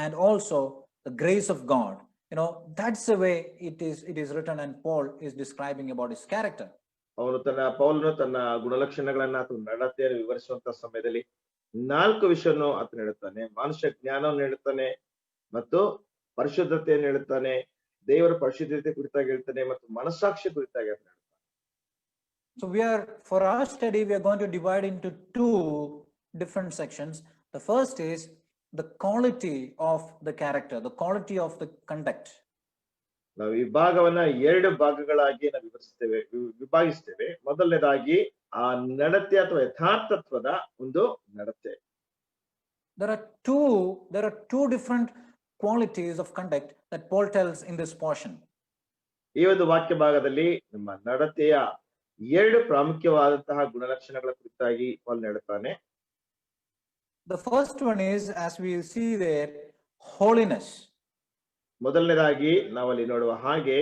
and also the grace of God. That's the way it is written, and Paul is describing about his character.
ಪೌಲನು ತನ್ನ ಗುಣಲಕ್ಷಣಗಳನ್ನ ಅಥವಾ ನಡತೆಯನ್ನು ವಿವರಿಸುವಂತ ಸಮಯದಲ್ಲಿ 4 ವಿಷಯವನ್ನು ಆತನು ಹೇಳುತ್ತಾನೆ. ಮನುಷ್ಯ ಜ್ಞಾನವನ್ನು ಹೇಳುತ್ತಾನೆ, ಮತ್ತು ಪರಿಶುದ್ಧತೆಯನ್ನು ಹೇಳುತ್ತಾನೆ, ದೇವರ ಪರಿಶುದ್ಧತೆ ಕುರಿತಾಗಿ ಹೇಳ್ತಾನೆ, ಮತ್ತು ಮನಸ್ಸಾಕ್ಷಿ ಕುರಿತಾಗಿ ಹೇಳ್ತಾನೆ.
So for our study, we are going to divide into 2 different sections. The first is the quality of the character, the quality of the conduct.
ನಾವು ಈ ಭಾಗವನ್ನ 2 ಭಾಗಗಳಾಗಿ ನಾವು ವಿಭಾಗಿಸ್ತೇವೆ. ಮೊದಲನೇದಾಗಿ ಆ ನಡತೆ ಅಥವಾ ಯಥಾರ್ಥತ್ವದ ಒಂದು ನಡತೆ.
There are two different qualities of conduct that Paul tells in this portion.
ಈ ಒಂದು ವಾಕ್ಯ ಭಾಗದಲ್ಲಿ ನಮ್ಮ ನಡತೆಯ 2 ಪ್ರಾಮುಖ್ಯವಾದಂತಹ ಗುಣಲಕ್ಷಣಗಳ ಕುರಿತಾಗಿ ಪೌಲ್ ಹೇಳುತ್ತಾನೆ.
The first one is, as we see there, holiness.
ಮೊದಲನೇದಾಗಿ ನಾವಲ್ಲಿ ನೋಡುವ ಹಾಗೆ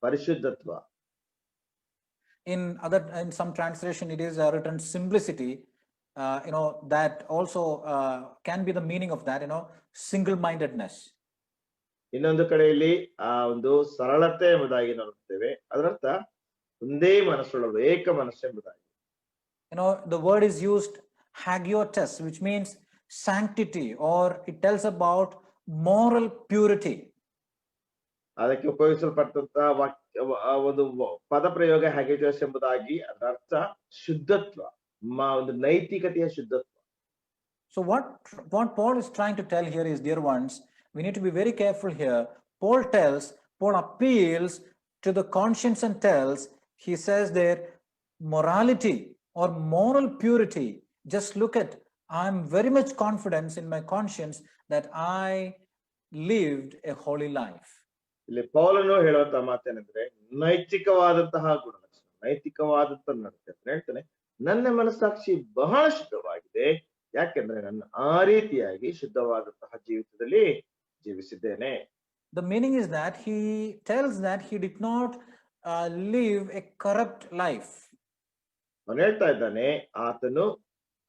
ಪರಿಶುದ್ಧತ್ವ.
In some translation it is written simplicity. That also can be the meaning of that, single-mindedness.
ಇನ್ನೊಂದು ಕಡೆಯಲ್ಲಿ ಆ ಒಂದು ಸರಳತೆ ಎಂಬುದಾಗಿ ನೋಡುತ್ತೇವೆ. ಅದರರ್ಥ ಒಂದೇ ಮನಸ್ಸುಳ್ಳವರು, ಏಕ ಮನಸ್ಸು ಎಂಬುದಾಗಿ.
The word is used hagiotes, which means sanctity, or it tells about moral purity.
ಅದಕ್ಕೆ ಉಪಯೋಗಿಸಲ್ಪಟ್ಟಂತಹ ಒಂದು ಪದ ಪ್ರಯೋಗ ಹ್ಯಾಗಿಟಸ್ ಎಂಬುದಾಗಿ ಅದರ ಅರ್ಥ ಶುದ್ಧತ್ವ, ಒಂದು ನೈತಿಕತೆಯ ಶುದ್ಧತ್ವ.
So what Paul is trying to tell here is, dear ones, we need to be very careful here. Paul appeals to the conscience and he says there, morality or moral purity. Just look at, I'm very much confident in my conscience that I lived a holy life.
ಇಲ್ಲಿ ಪೌಲನು ಹೇಳುವಂತ ಮಾತೇನೆಂದ್ರೆ, ನೈತಿಕವಾದಂತಹ ಗುಣಲಕ್ಷಣ, ನೈತಿಕವಾದಂತಹ ನಡತೆ ಹೇಳ್ತಾನೆ, ನನ್ನ ಮನಸ್ಸಾಕ್ಷಿ ಬಹಳ ಶುದ್ಧವಾಗಿದೆ, ಯಾಕೆಂದ್ರೆ ನಾನು ಆ ರೀತಿಯಾಗಿ ಶುದ್ಧವಾದಂತಹ ಜೀವಿತದಲ್ಲಿ ಜೀವಿಸಿದ್ದೇನೆ.
The meaning is that he tells that he did not live a corrupt life.
ಅವನು ಹೇಳ್ತಾ ಇದ್ದಾನೆ, ಆತನು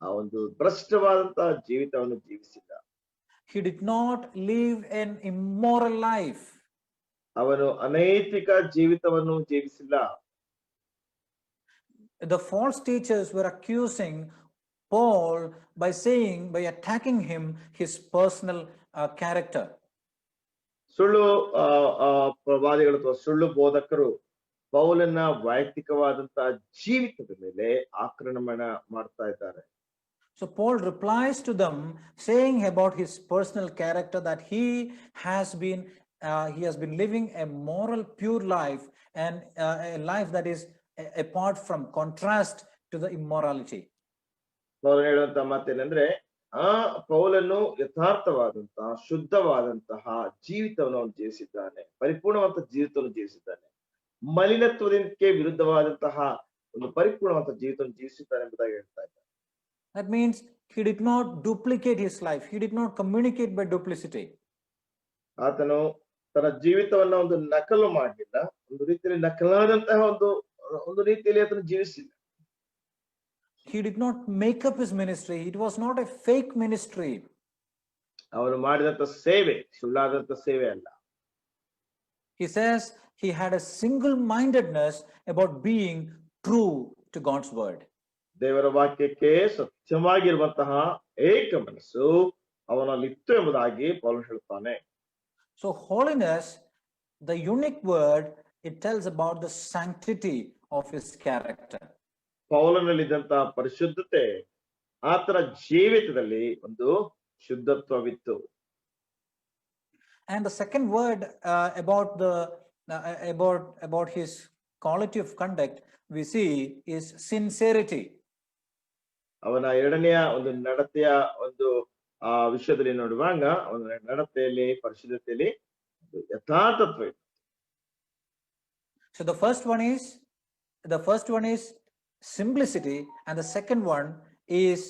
ಆ ಒಂದು ಭ್ರಷ್ಟವಾದಂತಹ ಜೀವಿತವನ್ನು ಜೀವಿಸಿಲ್ಲ.
He did not live an immoral life.
ಅವನು ಅನೈತಿಕ ಜೀವಿತವನ್ನು ಜೀವಿಸಿಲ್ಲ.
The false teachers were accusing Paul by attacking him, his personal character.
ಸುಳ್ಳು ಪ್ರವಾದಿಗಳು ಅಥವಾ ಸುಳ್ಳು ಬೋಧಕರು ಪೌಲನ ವೈಯಕ್ತಿಕವಾದಂತಹ ಜೀವಿತದ ಮೇಲೆ ಆಕ್ರಮಣ ಮಾಡ್ತಾ ಇದ್ದಾರೆ.
So Paul replies to them saying about his personal character that he has been living a moral pure life and a life that is apart from contrast to the immorality.
ಪೌಲನು ಹೇಳುವಂತ ಮಾತೇನೆಂದ್ರೆ, ಆ ಪೌಲನು ಯಥಾರ್ಥವಾದಂತಹ ಶುದ್ಧವಾದಂತಹ ಜೀವಿತವನ್ನು ಅವನು ಜೀವಿಸಿದ್ದಾನೆ, ಪರಿಪೂರ್ಣವಾದ ಜೀವಿತವನ್ನು ಜೀವಿಸಿದ್ದಾನೆ, ಮಲಿನತ್ವಕ್ಕೆ ವಿರುದ್ಧವಾದಂತಹ ಒಂದು ಪರಿಪೂರ್ಣವಾದ ಜೀವಿತವನ್ನು ಜೀವಿಸಿದ್ದಾನೆ ಎಂಬುದಾಗಿ ಹೇಳ್ತಾ ಇದ್ದಾರೆ.
That means he did not duplicate his life. He did not communicate by duplicity.
ಆತನು ತನ್ನ ಜೀವಿತವನ್ನ ಒಂದು ನಕಲು ಮಾಡಲಿಲ್ಲ, ಒಂದು ರೀತಿಯಲ್ಲಿ ನಕಲಾದಂತಹ ಒಂದು ರೀತಿಯಲ್ಲಿ ಆತನು ಜೀವಿಸಿಲ್ಲ.
He did not make up his ministry. It was not a fake ministry.
ಅವನು ಮಾಡಿದಂತ ಸೇವೆ ಸುಳ್ಳಾದಂತ ಸೇವೆ ಅಲ್ಲ.
He says he had a single-mindedness about being true to God's word.
ದೇವರ ವಾಕ್ಯಕ್ಕೆ ಸತ್ಯವಾಗಿರುವಂತಹ ಏಕ ಮನಸ್ಸು ಅವನಲ್ಲಿತ್ತು ಎಂಬುದಾಗಿ ಪೌಲನು ಹೇಳುತ್ತಾನೆ.
So holiness, the unique word, it tells about the sanctity of his character.
ಪೌಲನಲ್ಲಿದ್ದಂತಹ ಪರಿಶುದ್ಧತೆ ಆತನ ಜೀವಿತದಲ್ಲಿ ಒಂದು ಶುದ್ಧತ್ವವಿತ್ತು.
And the second word about his quality of conduct we see is sincerity.
ಅವನ ಎರಡನೆಯ ಒಂದು ನಡತೆಯ ಒಂದು ವಿಷಯದಲ್ಲಿ ನೋಡುವಾಗ ಅವನ ನಡತೆಯಲ್ಲಿ ಪರಿಶುದ್ಧತೆಯಲ್ಲಿ ಯಥಾರ್ಥತ್ವ ಇತ್ತು.
So the first one is simplicity and the second one is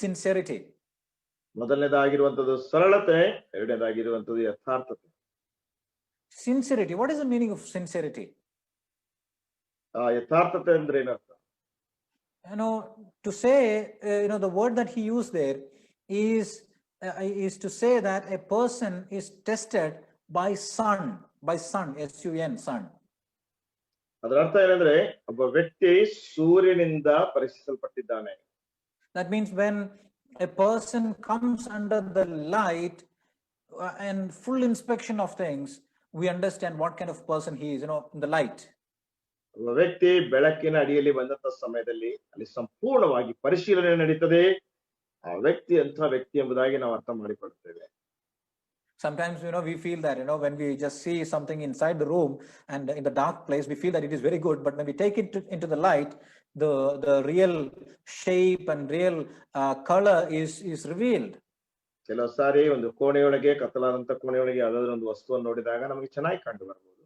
sincerity.
ಮೊದಲನೇದಾಗಿರುವಂತದ್ದು ಸರಳತೆ, ಎರಡನೇದಾಗಿರುವಂತದ್ದು ಯಥಾರ್ಥತೆ.
Sincerity, what is the meaning of sincerity?
ಯಥಾರ್ಥತೆ ಅಂದ್ರೆ ಏನರ್ಥ?
To say, the word that he used there is to say that a person is tested by sun, S-U-N, sun.
ಅದರ ಅರ್ಥ ಏನಂದ್ರೆ ಒಬ್ಬ ವ್ಯಕ್ತಿ ಸೂರ್ಯನಿಂದ ಪರೀಕ್ಷಿಸಲ್ಪಟ್ಟಿದ್ದಾನೆ.
That means when a person comes under the light and full inspection of things, we understand what kind of person he is, in the light.
ಒಬ್ಬ ವ್ಯಕ್ತಿ ಬೆಳಕಿನ ಅಡಿಯಲ್ಲಿ ಬಂದಂತ ಸಮಯದಲ್ಲಿ ಅಲ್ಲಿ ಸಂಪೂರ್ಣವಾಗಿ ಪರಿಶೀಲನೆ ನಡೀತದೆ. ಆ ವ್ಯಕ್ತಿ ಅಂತ ವ್ಯಕ್ತಿ ಎಂಬುದಾಗಿ ನಾವು ಅರ್ಥ ಮಾಡಿಕೊಳ್ಳುತ್ತೇವೆ.
Sometimes, we feel that, when we just see something inside the room and in the dark place, we feel that it is very good. But when we take it into the light, the real shape and real color is revealed.
ಕೆಲವು ಸಾರಿ ಒಂದು ಕೋಣೆಯೊಳಗೆ, ಕತ್ತಲಾದಂತ ಕೋಣೆಯೊಳಗೆ ಯಾವ್ದಾದ್ರು ಒಂದು ವಸ್ತುವನ್ನು ನೋಡಿದಾಗ ನಮಗೆ ಚೆನ್ನಾಗಿ ಕಂಡು ಬರಬಹುದು.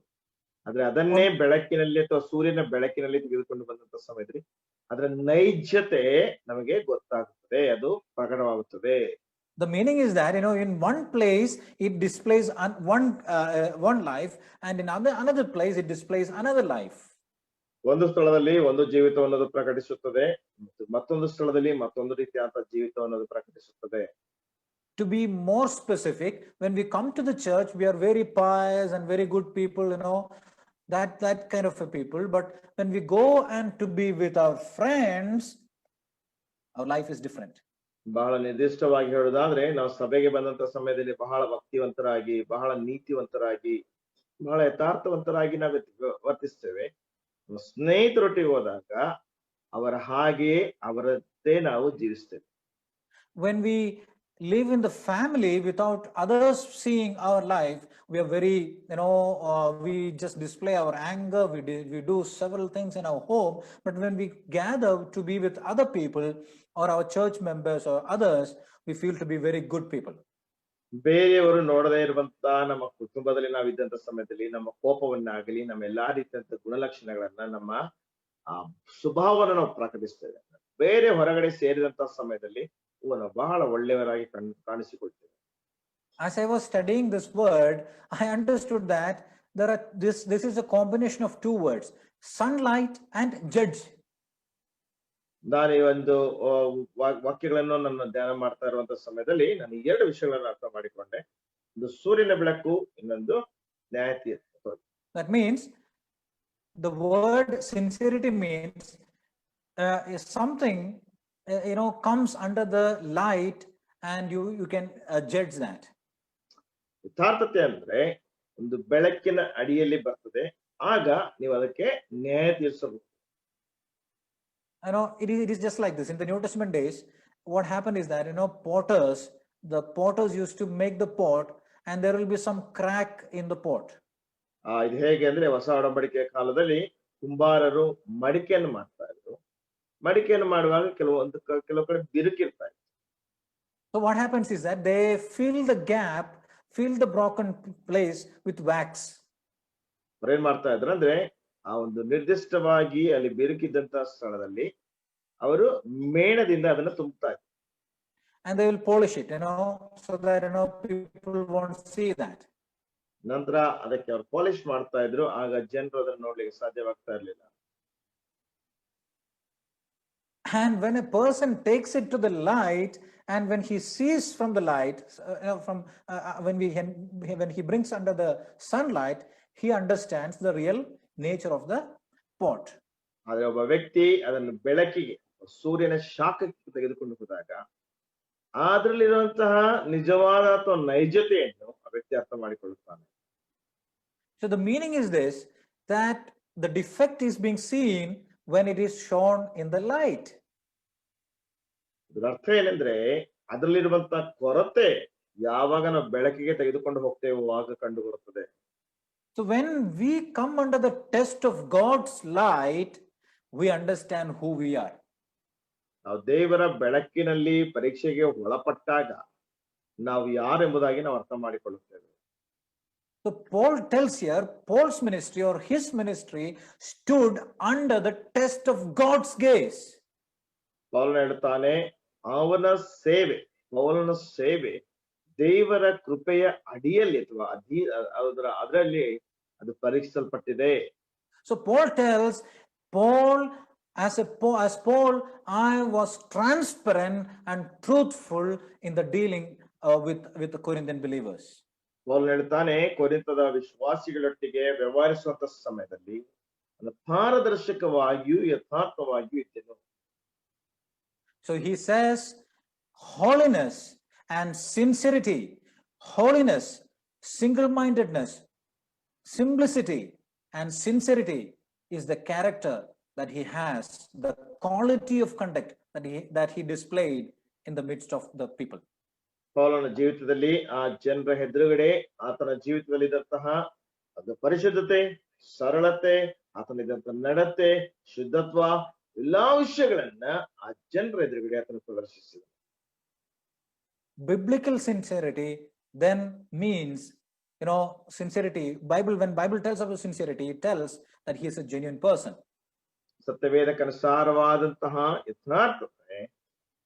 ಆದ್ರೆ ಅದನ್ನೇ ಬೆಳಕಿನಲ್ಲಿ ಅಥವಾ ಸೂರ್ಯನ ಬೆಳಕಿನಲ್ಲಿ ತೆಗೆದುಕೊಂಡು ಬಂದಂತ ಸಮಯದಲ್ಲಿ ಅದರ ನೈಜತೆ ನಮಗೆ ಗೊತ್ತಾಗುತ್ತದೆ, ಅದು ಪ್ರಕಟವಾಗುತ್ತದೆ.
The meaning is that, in one place it displays one life, and in another place it displays another life.
ಒಂದು ಸ್ಥಳದಲ್ಲಿ ಒಂದು ಜೀವಿತವನ್ನು ಅದು ಪ್ರಕಟಿಸುತ್ತದೆ, ಮತ್ತೊಂದು ಸ್ಥಳದಲ್ಲಿ ಮತ್ತೊಂದು ರೀತಿಯಾದ ಜೀವಿತವನ್ನು ಅದು ಪ್ರಕಟಿಸುತ್ತದೆ.
To be more specific, when we come to the church, we are very pious and very good people, that kind of a people. But when we go and to be with our friends, our life is different.
ಬಹಳ ನಿರ್ದಿಷ್ಟವಾಗಿ ಹೇಳುವುದಾದ್ರೆ ನಾವು ಸಭೆಗೆ ಬಂದಂತ ಸಮಯದಲ್ಲಿ ಬಹಳ ಭಕ್ತಿವಂತರಾಗಿ, ಬಹಳ ನೀತಿವಂತರಾಗಿ, ಬಹಳ ಯಥಾರ್ಥವಂತರಾಗಿ ನಾವು ವರ್ತಿಸ್ತೇವೆ. ಸ್ನೇಹಿತರೊಟ್ಟಿಗೆ ಹೋದಾಗ ಅವರ ಹಾಗೆಯೇ ಅವರದ್ದೇ ನಾವು ಜೀವಿಸ್ತೇವೆ.
When we live in the family without others seeing our life, we are very, we just display our anger, we do several things in our home. But when we gather to be with other people or our church members or others, we feel to be very good people.
ಬೇರೆಯವರು ನೋಡದೇ ಇರುವಂತ ನಮ್ಮ ಕುಟುಂಬದಲ್ಲಿ ನಾವಿದ್ದಂತ ಸಮಯದಲ್ಲಿ ನಮ್ಮ ಕೋಪವನ್ನಾಗಲಿ, ನಮ್ಮ ಎಲ್ಲಾ ರೀತಿಯಂತ ಗುಣಲಕ್ಷಣಗಳನ್ನ, ನಮ್ಮ ಆ ಸ್ವಭಾವನ ನಾವು ಪ್ರಕಟಿಸ್ತೇವೆ. ಬೇರೆ ಹೊರಗಡೆ ಸೇರಿದಂತ ಸಮಯದಲ್ಲಿ ನಾವು ಬಹಳ ಒಳ್ಳೆಯವರಾಗಿ ಕಾಣಿಸಿಕೊಳ್ತೇವೆ.
As I was studying this word, I understood that this is a combination of two words, sunlight and judge.
ನಾನು ಈ ಒಂದು ವಾಕ್ಯಗಳನ್ನು ನನ್ನ ಧ್ಯಾನ ಮಾಡ್ತಾ ಇರುವಂತ ಸಮಯದಲ್ಲಿ ನಾನು 2 ವಿಷಯಗಳನ್ನು ಅರ್ಥ ಮಾಡಿಕೊಂಡೆ. ಒಂದು ಸೂರ್ಯನ ಬೆಳಕು, ಇನ್ನೊಂದು ನ್ಯಾಯ ತೀರ್ಪು.
That means the word sincerity means is something comes under the light and you can judge that.
ಯಥಾರ್ಥತೆ ಅಂದ್ರೆ ಒಂದು ಬೆಳಕಿನ ಅಡಿಯಲ್ಲಿ ಬರ್ತದೆ, ಆಗ ನೀವು ಅದಕ್ಕೆ ನ್ಯಾಯ ತೀರಿಸಬಹುದು.
It is just like this. In the New Testament days, what happened is that, the potters used to make the pot and there will be some crack in the pot.
ಇದು ಹೇಗೆ ಅಂದ್ರೆ ಹೊಸ ಒಡಂಬಡಿಕೆಯ ಕಾಲದಲ್ಲಿ ಕುಂಬಾರರು ಮಡಿಕೆಯನ್ನು ಮಾಡ್ತಾ ಇದ್ರು. ಮಡಿಕೆಯನ್ನು ಮಾಡುವಾಗ ಕೆಲವು ಕಡೆ ಬಿರುಕಿರ್ತಾ ಇತ್ತು.
So what happens is that they fill the gap, fill the broken place with wax.
ಏನ್ ಮಾಡ್ತಾ ಇದ್ರು ಅಂದ್ರೆ ಆ ಒಂದು ನಿರ್ದಿಷ್ಟವಾಗಿ ಅಲ್ಲಿ ಬಿರುಕಿದ್ದಂತ ಸ್ಥಳದಲ್ಲಿ ಅವರು ಮೇಣದಿಂದ ಅದನ್ನ ತುಂಬುತ್ತಾ ಇದ್ರು.
And they will polish it, so that people won't see that.
ನಂತರ ಅದಕ್ಕೆ ಅವರು ಪಾಲಿಶ್ ಮಾಡ್ತಾ ಇದ್ರು, ಆಗ ಜನರು ಅದನ್ನ ನೋಡ್ಲಿಕ್ಕೆ ಸಾಧ್ಯವಾಗ್ತಾ ಇರ್ಲಿಲ್ಲ.
And when a person takes it to the light, and when he sees from the light, when he brings under the sunlight, he understands the real nature of the pot.
ಆದ್ರೆ ಒಬ್ಬ ವ್ಯಕ್ತಿ ಅದನ್ನು ಬೆಳಕಿಗೆ, ಸೂರ್ಯನ ಶಾಖಕ್ಕೆ ತೆಗೆದುಕೊಂಡು ಹೋದಾಗ ಅದರಲ್ಲಿರುವಂತಹ ನಿಜವಾದ ಅಥವಾ ನೈಜತೆಯನ್ನು ಆ ವ್ಯಕ್ತಿ ಅರ್ಥ ಮಾಡಿಕೊಳ್ಳುತ್ತಾನೆ.
So the meaning is this, that the defect is being seen when it is shown in the light.
ಇದರ ಅರ್ಥ ಏನಂದ್ರೆ ಅದರಲ್ಲಿರುವಂತಹ ಕೊರತೆ ಯಾವಾಗ ನಾವು ಬೆಳಕಿಗೆ ತೆಗೆದುಕೊಂಡು ಹೋಗ್ತೇವೋ ಆಗ ಕಂಡು ಬರುತ್ತದೆ.
So when we come under the test of God's light, we understand who we are.
ನಾವು ದೇವರ ಬೆಳಕಿನಲ್ಲಿ ಪರೀಕ್ಷೆಗೆ ಒಳಪಟ್ಟಾಗ ನಾವು ಯಾರೆಂಬುದಾಗಿ ನಾವು ಅರ್ಥ ಮಾಡಿಕೊಳ್ಳುತ್ತೇವೆ.
So Paul tells here, Paul's ministry or his ministry stood under the test of God's gaze.
ಪೌಲನು ಹೇಳ್ತಾನೆ, ಪೌಲನ ಸೇವೆ ದೇವರ ಕೃಪೆಯ ಅಡಿಯಲ್ಲಿ ಅಥವಾ ಅದರಲ್ಲಿ ಅದು ಪರೀಕ್ಷಿಸಲ್ಪಟ್ಟಿದೆ.
So Paul tells, as Paul, I was transparent and truthful in the dealing with the Corinthian believers.
ಪೌಲನು ಹೇಳ್ತಾನೆ, ಕೊರಿಂಥದ ವಿಶ್ವಾಸಿಗಳೊಟ್ಟಿಗೆ ವ್ಯವಹರಿಸುವಂತ ಸಮಯದಲ್ಲಿ ಪಾರದರ್ಶಕವಾಗಿಯೂ ಯಥಾರ್ಥವಾಗಿಯೂ ಇದ್ದೆನು.
So he says, holiness and sincerity, holiness, single-mindedness, simplicity and sincerity is the character that he has, the quality of conduct that he displayed in the midst of the people.
ಪೌಲನ ಜೀವಿತದಲ್ಲಿ ಆ ಜನರ ಎದುರುಗಡೆ ಆತನ ಜೀವಿತದಲ್ಲಿ ಇದ್ದಂತಹ ಅದು ಪರಿಶುದ್ಧತೆ, ಸರಳತೆ, ಆತನಿದ್ದಂತ ನಡತೆ, ಶುದ್ಧತ್ವ, ಎಲ್ಲಾ ವಿಷಯಗಳನ್ನ ಆ ಜನರ ಎದುರುಗಡೆ ಆತನ ಪ್ರದರ್ಶಿಸಿದ.
Biblical sincerity then means, sincerity. When Bible tells about sincerity, it tells that he is a genuine person.
ಸತ್ಯವೇದಕ್ಕನುಸಾರವಾದಂತಹ ಯಥಾರ್ಥತೆ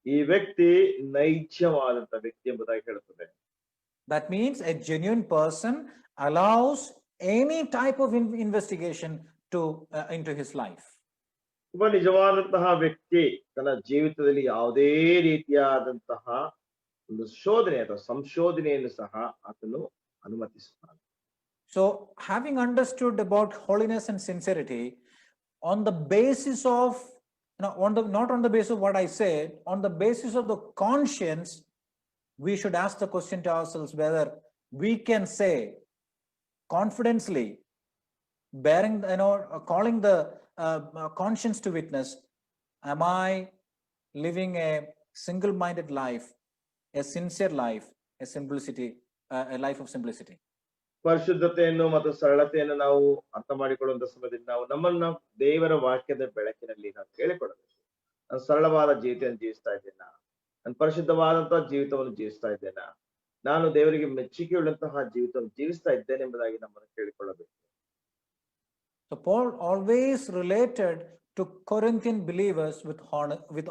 ಈ ವ್ಯಕ್ತಿ ನೈಜವಾದಂತ ವ್ಯಕ್ತಿ ಎಂಬುದಾಗಿ ಹೇಳುತ್ತದೆ.
That means a genuine person allows any type of investigation into his life.
ಒಬ್ಬ ನಿಜವಾದಂತಹ ವ್ಯಕ್ತಿ ತನ್ನ ಜೀವಿತದಲ್ಲಿ ಯಾವುದೇ ರೀತಿಯಾದಂತಹ ಒಂದು ಶೋಧನೆ ಅಥವಾ ಸಂಶೋಧನೆಯನ್ನು ಸಹ ಆತನು ಅನುಮತಿಸುತ್ತಾನೆ.
So having understood about holiness and sincerity, on the basis of Now, not on the basis of what I said, on the basis of the conscience, we should ask the question to ourselves whether we can say confidently, bearing, calling the conscience to witness, am I living a single-minded life, a sincere life, a life of simplicity?
ಪರಿಶುದ್ಧತೆಯನ್ನು ಮತ್ತು ಸರಳತೆಯನ್ನು ನಾವು ಅರ್ಥ ಮಾಡಿಕೊಳ್ಳುವಂತ ಸಮಯದಲ್ಲಿ ನಾವು ನಮ್ಮನ್ನು ನಾವು ದೇವರ ವಾಕ್ಯದ ಬೆಳಕಿನಲ್ಲಿ ನಾವು ಕೇಳಿಕೊಳ್ಳಬೇಕು. ನಾನು ಸರಳವಾದ ಜೀವಿತವನ್ನು ಜೀವಿಸ್ತಾ ಇದ್ದೇನಾ? ನಾನು ಪರಿಶುದ್ಧವಾದಂತಹ ಜೀವಿತವನ್ನು ಜೀವಿಸ್ತಾ ಇದ್ದೇನಾ? ನಾನು ದೇವರಿಗೆ ಮೆಚ್ಚುಗೆಯುಳ್ಳಂತಹ ಜೀವಿತವನ್ನು ಜೀವಿಸ್ತಾ ಇದ್ದೇನೆ ಎಂಬುದಾಗಿ ನಮ್ಮನ್ನು ಕೇಳಿಕೊಳ್ಳಬೇಕು.
So Paul always related to Corinthian believers with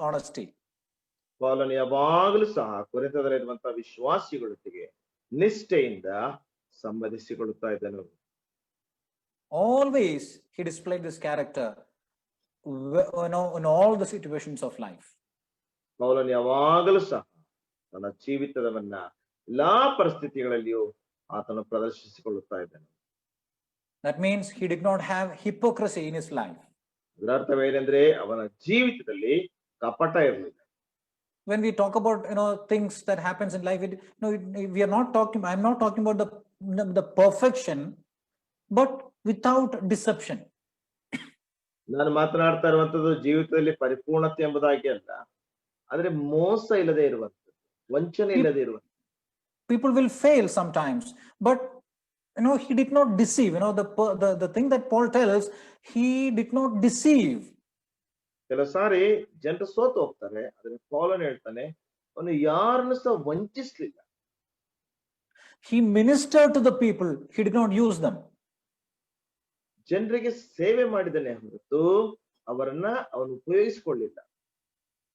honesty.
ಪೌಲನು ಯಾವಾಗಲೂ ಸಹ ಕೊರಿಂಥದಲ್ಲಿರುವಂತಹ ವಿಶ್ವಾಸಿಗಳೊಟ್ಟಿಗೆ ನಿಷ್ಠೆಯಿಂದ ಸಂಬಂಧಿಸಿಕೊಳ್ಳುತ್ತಾ ಇದ್ದನು.
Always he displayed this character, in all the situations of life.
ಪೌಲನು ಯಾವಾಗಲೂ ಸಹ ತನ್ನ ಜೀವಿತವನ್ನ ಎಲ್ಲಾ ಪರಿಸ್ಥಿತಿಗಳಲ್ಲಿಯೂ ಆತನು ಪ್ರದರ್ಶಿಸಿಕೊಳ್ಳುತ್ತಾ ಇದ್ದನು.
That means he did not have hypocrisy in his life.
ಅದರ ಅರ್ಥವೇನೆಂದ್ರೆ ಅವನ ಜೀವಿತದಲ್ಲಿ ಕಪಟ ಇರಲಿಲ್ಲ.
When we talk about things that happens in life, we are not talking. I'm not talking about the perfection, but without deception.
ನಾನು ಮಾತನಾಡ್ತಾ ಇರುವಂತದ್ದು ಜೀವಿತದಲ್ಲಿ ಪರಿಪೂರ್ಣತೆ ಎಂಬುದಾಗಿ ಅಲ್ಲ, ಆದ್ರೆ ಮೋಸ ಇಲ್ಲದೆ ಇರುವಂತದ್ದು, ವಂಚನೆ ಇಲ್ಲದೆ ಇರುವಂತದ್ದು.
People will fail sometimes, but he did not deceive. The thing that Paul tells, he did not deceive.
ಕೆಲವು ಸಾರಿ ಜನರು ಸೋತು ಹೋಗ್ತಾರೆ, ಆದ್ರೆ ಪೌಲನು ಹೇಳ್ತಾನೆ ಅವನು ಯಾರನ್ನು ಸಹ ವಂಚಿಸಲಿಲ್ಲ.
He ministered to the people, he did not use them.
ಜನರಿಗೆ ಸೇವೆ ಮಾಡಿದನೆ ಹೊರತು ಅವರನ್ನ ಅವನು ಉಪಯೋಗಿಸಿಕೊಳ್ಳಿಲ್ಲ.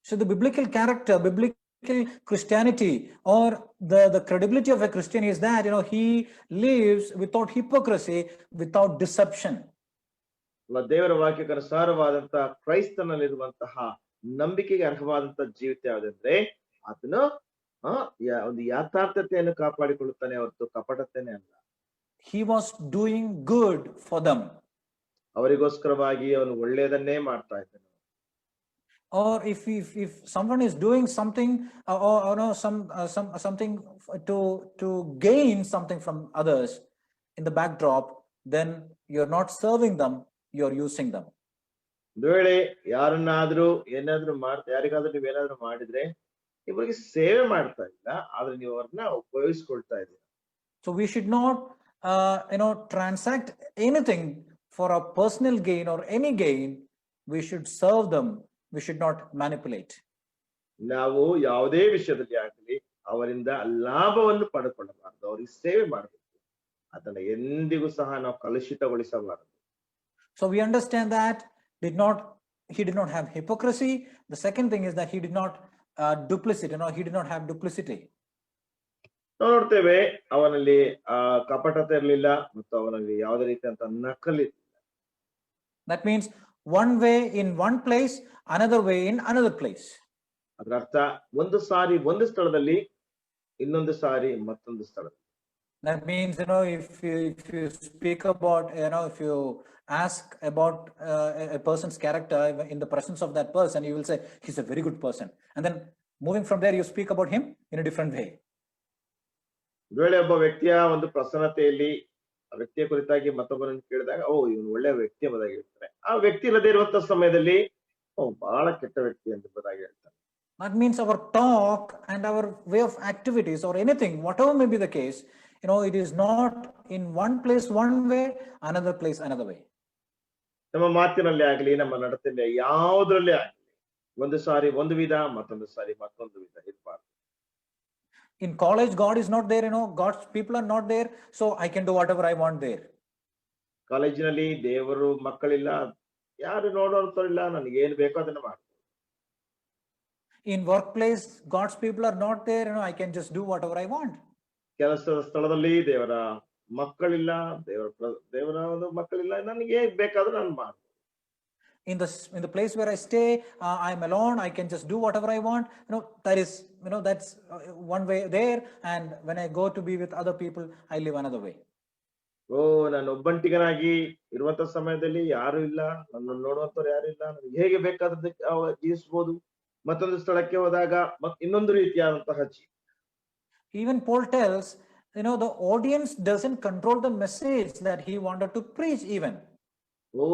So the biblical character, biblical Christianity, or the credibility of a Christian is that he lives without hypocrisy, without deception.
ದೇವರ ವಾಕ್ಯಕ್ಕೆ ಅನುಸಾರವಾದಂತಹ ಕ್ರೈಸ್ತನಲ್ಲಿರುವಂತಹ ನಂಬಿಕೆಗೆ ಅರ್ಹವಾದಂತಹ ಜೀವಿತ ಯಾವುದಂದ್ರೆ ಆತನು ಒಂದು ಯಥಾರ್ಥತೆಯನ್ನು ಕಾಪಾಡಿಕೊಳ್ಳುತ್ತಾನೆ ಹೊರತು ಕಪಟತೆನೆ ಅಲ್ಲ.
He was doing good for them.
ಅವರಿಗೋಸ್ಕರವಾಗಿ ಅವನು ಒಳ್ಳೆಯದನ್ನೇ ಮಾಡ್ತಾ ಇದ್ದಾನೆ.
Or if someone is doing something something to gain something from others in the backdrop, then you're not serving them, you're using them.
ಒಂದು ವೇಳೆ ಯಾರನ್ನಾದ್ರೂ ಯಾರಿಗಾದ್ರೂ ನೀವೇನಾದ್ರೂ ಮಾಡಿದ್ರೆ ಇವರಿಗೆ ಸೇವೆ ಮಾಡ್ತಾ ಇಲ್ಲ, ಆದ್ರೆ ನೀವು ಅವ್ರನ್ನ ಉಪಯೋಗಿಸ್ಕೊಳ್ತಾ ಇದ್ದೀರಾ.
So we should not transact anything for a personal gain or any gain. We should serve them. We should not manipulate.
ನಾವು ಯಾವುದೇ ವಿಷಯದಲ್ಲಿ ಆಗಲಿ ಅವರಿಂದ ಲಾಭವನ್ನು ಪಡೆದುಕೊಳ್ಳಬಾರದು, ಅವರಿಗೆ ಸೇವೆ ಮಾಡಬೇಕು. ಅದನ್ನ ಎಂದಿಗೂ ಸಹ ನಾವು ಕಲುಷಿತಗೊಳಿಸಬಾರದು.
So we understand that he did not have hypocrisy. The second thing is that he did not duplicity. He did not have duplicity.
ನೋಡ್ತೇವೆ ಅವನಲ್ಲಿ ಕಪಟತೆ ಇರಲಿಲ್ಲ ಮತ್ತು ಅವನಲ್ಲಿ ಯಾವುದೇ ರೀತಿಯಂತ ನಕಲಿಲ್ಲ.
That means one way in one place, another way in another place.
ಅದರ ಅರ್ಥ ಒಂದು ಸಾರಿ ಒಂದು ಸ್ಥಳದಲ್ಲಿ, ಇನ್ನೊಂದು ಸಾರಿ ಮತ್ತೊಂದು ಸ್ಥಳದಲ್ಲಿ.
That means if you speak about if you ask about a person's character in the presence of that person, you will say he's a very good person, and then moving from there you speak about him in a different way.
ವೇಳೆ ಒಬ್ಬ ವ್ಯಕ್ತಿಯ ಒಂದು ಪ್ರಸನ್ನತೆಯಲ್ಲಿ ಆ ವ್ಯಕ್ತಿಯ ಕುರಿತಾಗಿ ಮತ್ತೊಬ್ಬರನ್ನು ಕೇಳಿದಾಗ ಇವನು ಒಳ್ಳೆಯ ವ್ಯಕ್ತಿ ಎಂಬುದಾಗಿ ಹೇಳ್ತಾರೆ. ಆ ವ್ಯಕ್ತಿ ಇಲ್ಲದೆ ಇರುವಂತ ಸಮಯದಲ್ಲಿ ಬಹಳ ಕೆಟ್ಟ ವ್ಯಕ್ತಿ ಎಂಬುದಾಗಿ ಹೇಳ್ತಾರೆ.
That means our talk and our way of activities or anything, whatever may be the case, it is not in one place one way, another place another way.
ನಮ್ಮ ಮಾತಿನಲ್ಲಿ ಆಗಲಿ ನಮ್ಮ ನಡತೆಯಲ್ಲಿ ಯಾವುದರಲ್ಲೇ ಆಗಲಿ ಒಂದು ಸಾರಿ ಒಂದು ವಿಧ, ಮತ್ತೊಂದು ಸಾರಿ ಮತ್ತೊಂದು ವಿಧ ಇರಬಾರ್ದು.
In college, God is not there, God's people are not there, so I can do whatever I want there.
ಕಾಲೇಜಿನಲ್ಲಿ ದೇವರು ಮಕ್ಕಳಿಲ್ಲ, ಯಾರು ನೋಡೋರ್ತಾರಿಲ್ಲ, ನನಗೆ ಏನು ಬೇಕೋ ಅದನ್ನ ಮಾಡ್ತೀನಿ.
In workplace, God's people are not there, I can just do whatever I want.
ಕೆಲಸದ ಸ್ಥಳದಲ್ಲಿ ದೇವರ ಮಕ್ಕಳಿಲ್ಲ, ದೇವರ ಒಂದು ಮಕ್ಕಳಿಲ್ಲ, ನನಗೆ ಏನ್ ಬೇಕಾದ್ರೂ ನಾನು ಮಾಡ್ತೀನಿ.
In the place where I stay, I'm alone, I can just do whatever I want. That is, that's one way there. And when I go to be with other people, I live another way.
ಓ, ನಾನು ಒಬ್ಬಂಟಿಗನಾಗಿ ಇರುವಂತ ಸಮಯದಲ್ಲಿ ಯಾರು ಇಲ್ಲ, ನನ್ನನ್ನು ನೋಡುವಂತವ್ರು ಯಾರು ಇಲ್ಲ, ನನಗೆ ಹೇಗೆ ಬೇಕಾದದ್ದು ಜೀವಿಸಬಹುದು. ಮತ್ತೊಂದು ಸ್ಥಳಕ್ಕೆ ಹೋದಾಗ ಇನ್ನೊಂದು ರೀತಿಯಾದಂತಹ
Even Paul tells, the audience doesn't control the message that he wanted to preach even.
ಓ,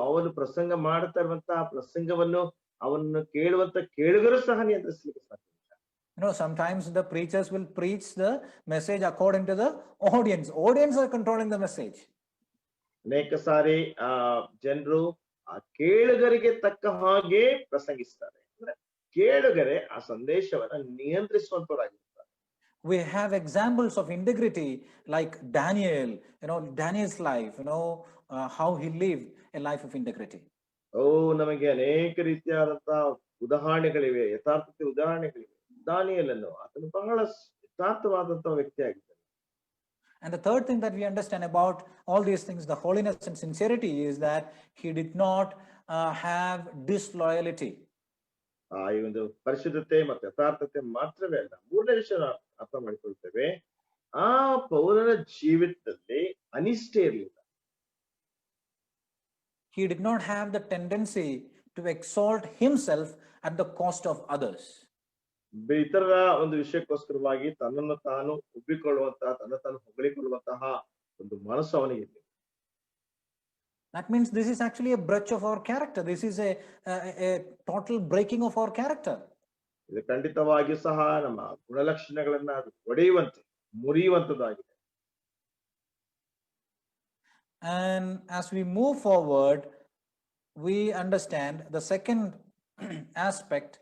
ಅವನು ಪ್ರಸಂಗ ಮಾಡ್ತಾ ಇರುವಂತಹ ಪ್ರಸಂಗವನ್ನು ಅವನನ್ನು ಕೇಳುವಂತ ಕೇಳುಗರು ಸಹ ನಿಯಂತ್ರಿಸಲಿಕ್ಕೆ ಸಾಧ್ಯ.
Sometimes the preachers will preach the message according to the audience. Audience are controlling the message.
ಅನೇಕ ಸಾರಿ ಜನರು ಆ ಕೇಳುಗರಿಗೆ ತಕ್ಕ ಹಾಗೆ ಪ್ರಸಂಗಿಸ್ತಾರೆ. ಅಂದ್ರೆ ಕೇಳುಗರೆ ಆ ಸಂದೇಶವನ್ನ ನಿಯಂತ್ರಿಸುವಂತವರಾಗಿರ್ತಾರೆ.
We have examples of integrity like Daniel, Daniel's life, how he lived a life of integrity.
ಓ, ನಮಗೆ ಅನೇಕ ರೀತಿಯಾದಂತಹ ಉದಾಹರಣೆಗಳಿವೆ, ಯಥಾರ್ಥತೆ ಉದಾಹರಣೆಗಳಿವೆ. ದಾನಿಯೇಲನು ಆತನು ಬಹಳ ಯಥಾರ್ಥವಾದಂತಹ ವ್ಯಕ್ತಿ ಆಗಿದ್ದಾನೆ.
And the third thing that we understand about all these things, the holiness and sincerity, is that he did not have disloyalty.
ಈ ಒಂದು ಪರಿಶುದ್ಧತೆ ಮತ್ತು ಯಥಾರ್ಥತೆ ಮಾತ್ರವೇ ಅಲ್ಲ, ಮೂರನೇ ವಿಷಯ ಅರ್ಥ ಮಾಡಿಕೊಳ್ತೇವೆ, ಆ ಪೌಲನ ಜೀವಿತದಲ್ಲಿ ಅನಿಷ್ಠೆ ಇರಲಿಲ್ಲ.
He did not have the tendency to exalt himself at the cost of others.
ಇತರರ ಒಂದು ವಿಷಯಕ್ಕೋಸ್ಕರವಾಗಿ ತನ್ನನ್ನು ತಾನು ಉಬ್ಬಿಕೊಳ್ಳುವಂತಹ, ತನ್ನ ತಾನು ಹೊಗಳಿಕೊಳ್ಳುವಂತಹ ಒಂದು ಮನಸ್ಸು ಅವನಿಗೆ ಇರಲಿಲ್ಲ.
That means this is actually a breach of our character. This is a total breaking of our character.
ಇದು ಖಂಡಿತವಾಗಿ ಸಹ ನಮ್ಮ ಗುಣಲಕ್ಷಣಗಳನ್ನ ಒಡೆಯುವಂತೆ, ಮುರಿಯುವಂತದ್ದಾಗಿದೆ.
And as we move forward, we understand the second aspect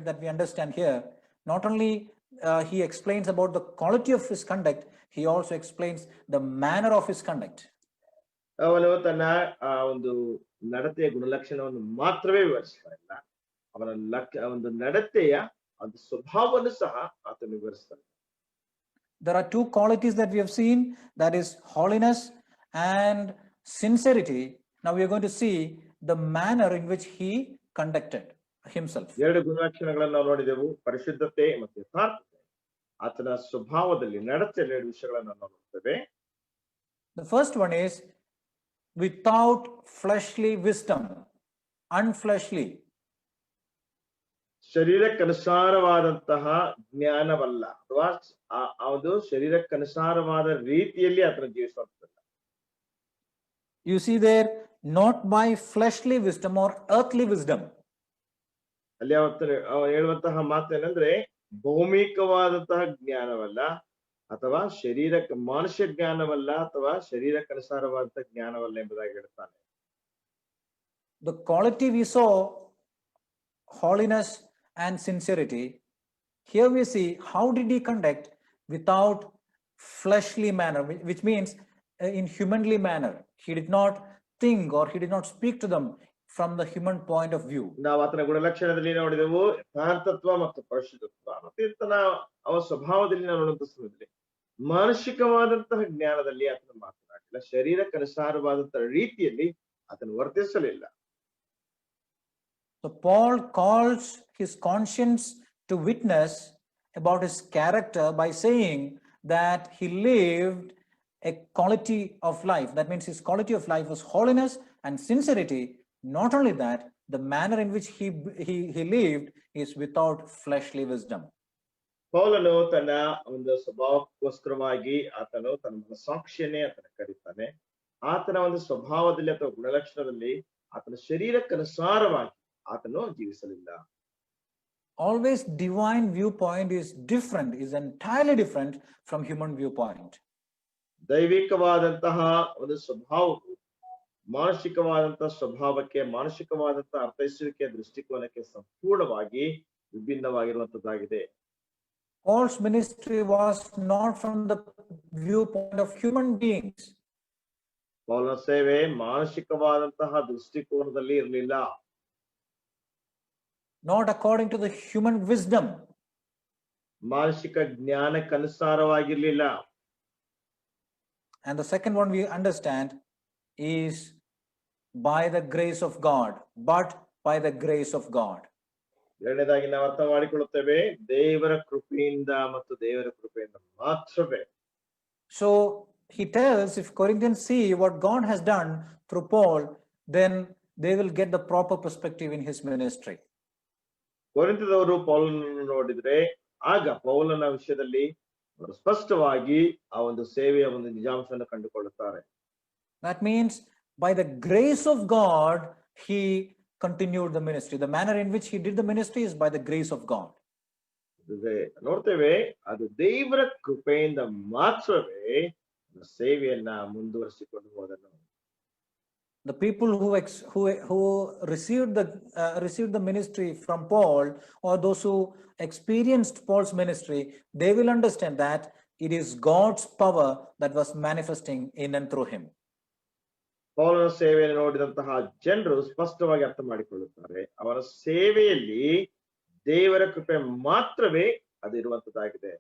that we understand here. Not only he explains about the quality of his conduct, he also explains the manner of his conduct.
ಅವನು ತನ್ನ ಒಂದು ನಡತೆಯ ಗುಣಲಕ್ಷಣವನ್ನು ಮಾತ್ರವೇ ವಿವರಿಸ್ತಾ ಇಲ್ಲ, ಅವನ ಒಂದು ನಡತೆಯ ಒಂದು ಸ್ವಭಾವವನ್ನು ಸಹ ಆತನು ವಿವರಿಸ್ತಾನೆ.
There are two qualities that we have seen, that is holiness and sincerity. Now we are going to see the manner in which he conducted himself.
ಎರಡು ಗುಣಲಕ್ಷಣಗಳನ್ನು ನಾವು ನೋಡಿದೆವು, ಪರಿಶುದ್ಧತೆ ಮತ್ತು ಯಥಾರ್ಥತೆ. ಆತನ ಸ್ವಭಾವದಲ್ಲಿ, ನಡತೆಯಲ್ಲಿ ಎರಡು ವಿಷಯಗಳನ್ನು ನಾವು ನೋಡ್ತೇವೆ.
The first one is without fleshly wisdom, unfleshly.
ಶರೀರಕ್ಕನುಸಾರವಾದಂತಹ ಜ್ಞಾನವಲ್ಲ, ಅಥವಾ ಅದು ಶರೀರಕ್ಕನುಸಾರವಾದ ರೀತಿಯಲ್ಲಿ ಆತನ ಜೀವಿಸುವಂತಲ್ಲ.
You see there, not by fleshly wisdom or earthly wisdom.
ಅಲ್ಲಿ ಹೇಳುವಂತಹ ಮಾತೇನಂದ್ರೆ, ಭೌಮಿಕವಾದಂತಹ ಜ್ಞಾನವಲ್ಲ, ಅಥವಾ ಮಾನುಷ್ಯ ಜ್ಞಾನವಲ್ಲ, ಅಥವಾ ಶರೀರಕ್ಕನುಸಾರವಾದಂತಹ ಜ್ಞಾನವಲ್ಲ ಎಂಬುದಾಗಿ ಹೇಳ್ತಾನೆ.
The quality we saw, holiness and sincerity, here we see how did he conduct without fleshly manner, which means in humanly manner. He did not think or he did not speak to them from the human point of view.
ನಾವು ಆತನ ಗುಣಲಕ್ಷಣದಲ್ಲಿ ನೋಡಿದೆವು ಯಥಾರ್ಥತ್ವ ಮತ್ತು ಪರಿಶುದ್ಧತ್ವ, ಮತ್ತೆ ಅವನ ಸ್ವಭಾವದಲ್ಲಿ ನಾವು ನೋಡುವಂತ ಸಮಯದಲ್ಲಿ ಮಾನಸಿಕವಾದಂತಹ ಜ್ಞಾನದಲ್ಲಿ ಆತನ ಮಾತನಾಡಿಲ್ಲ, ಶರೀರಕ್ಕನುಸಾರವಾದಂತಹ ರೀತಿಯಲ್ಲಿ ಆತನು ವರ್ತಿಸಲಿಲ್ಲ.
So Paul calls his conscience to witness about his character by saying that he lived a quality of life. That means his quality of life was holiness and sincerity. Not only that, the manner in which he lived is without fleshly wisdom.
ಪೌಲನು ತನ್ನ ಒಂದು ಸ್ವಭಾವಕ್ಕೋಸ್ಕರವಾಗಿ ಆತನು ತನ್ನ ಸಾಕ್ಷಿಯನ್ನೇ ಆತನ ಕರೀತಾನೆ. ಆತನ ಒಂದು ಸ್ವಭಾವದಲ್ಲಿ ಅಥವಾ ಗುಣಲಕ್ಷಣದಲ್ಲಿ ಆತನ ಶರೀರಕ್ಕನುಸಾರವಾಗಿ ಆತನು ಜೀವಿಸಲಿಲ್ಲ.
Always divine viewpoint is different, is entirely different from human viewpoint.
ದೈವಿಕವಾದಂತಹ ಒಂದು ಸ್ವಭಾವವು ಮಾನಸಿಕವಾದಂತಹ ಸ್ವಭಾವಕ್ಕೆ, ಮಾನಸಿಕವಾದಂತಹ ಅರ್ಥೈಸುವಿಕೆ ದೃಷ್ಟಿಕೋನಕ್ಕೆ ಸಂಪೂರ್ಣವಾಗಿ ವಿಭಿನ್ನವಾಗಿರುವಂತದ್ದಾಗಿದೆ.
Paul's ministry was not from the viewpoint of human beings.
ಪೌಲನ ಸೇವೆ ಮಾನಸಿಕವಾದಂತಹ ದೃಷ್ಟಿಕೋನದಲ್ಲಿ ಇರಲಿಲ್ಲ.
Not according to the human wisdom.
ಮಾನಸಿಕ ಜ್ಞಾನಕ್ಕನುಸಾರವಾಗಿರ್ಲಿಲ್ಲ.
And the second one we understand is by the grace of God, but by the grace of God.
ಎರಡನೇದಾಗಿ ನಾವು ಅರ್ಥ ಮಾಡಿಕೊಳ್ಳುತ್ತೇವೆ, ದೇವರ ಕೃಪೆಯಿಂದ ಮತ್ತು ದೇವರ ಕೃಪೆಯಿಂದ ಮಾತ್ರವೇ.
So he tells, if Corinthians see what God has done through Paul, then they will get the proper perspective in his ministry.
ಕೊರಿಂಥದವರು ಪೌಲನನ್ನು ನೋಡಿದ್ರೆ ಆಗ ಪೌಲನ ವಿಷಯದಲ್ಲಿ ಅವರು ಸ್ಪಷ್ಟವಾಗಿ ಆ ಒಂದು ಸೇವೆಯ ಒಂದು ನಿಜಾಂಶವನ್ನು ಕಂಡುಕೊಳ್ಳುತ್ತಾರೆ.
That means by the grace of God, he continued the ministry. The manner in which he did the ministry is by the grace of God.
ನೋಡ್ತೇವೆ, ಅದು ದೇವರ ಕೃಪೆಯಿಂದ ಮಾತ್ರವೇ ಸೇವೆಯನ್ನ ಮುಂದುವರಿಸಿಕೊಂಡು ಹೋದನು.
The people who received the ministry from Paul, or those who experienced Paul's ministry, they will understand that it is God's power that was manifesting in and through him.
ಪೌಲನ ಸೇವೆಯನ್ನು ನೋಡಿದಂತಹ ಜನರು ಸ್ಪಷ್ಟವಾಗಿ ಅರ್ಥ ಮಾಡಿಕೊಳ್ಳುತ್ತಾರೆ, ಅವರ ಸೇವೆಯಲ್ಲಿ ದೇವರ ಕೃಪೆ ಮಾತ್ರವೇ ಅದು ಇರುವಂತದ್ದಾಗಿದೆ.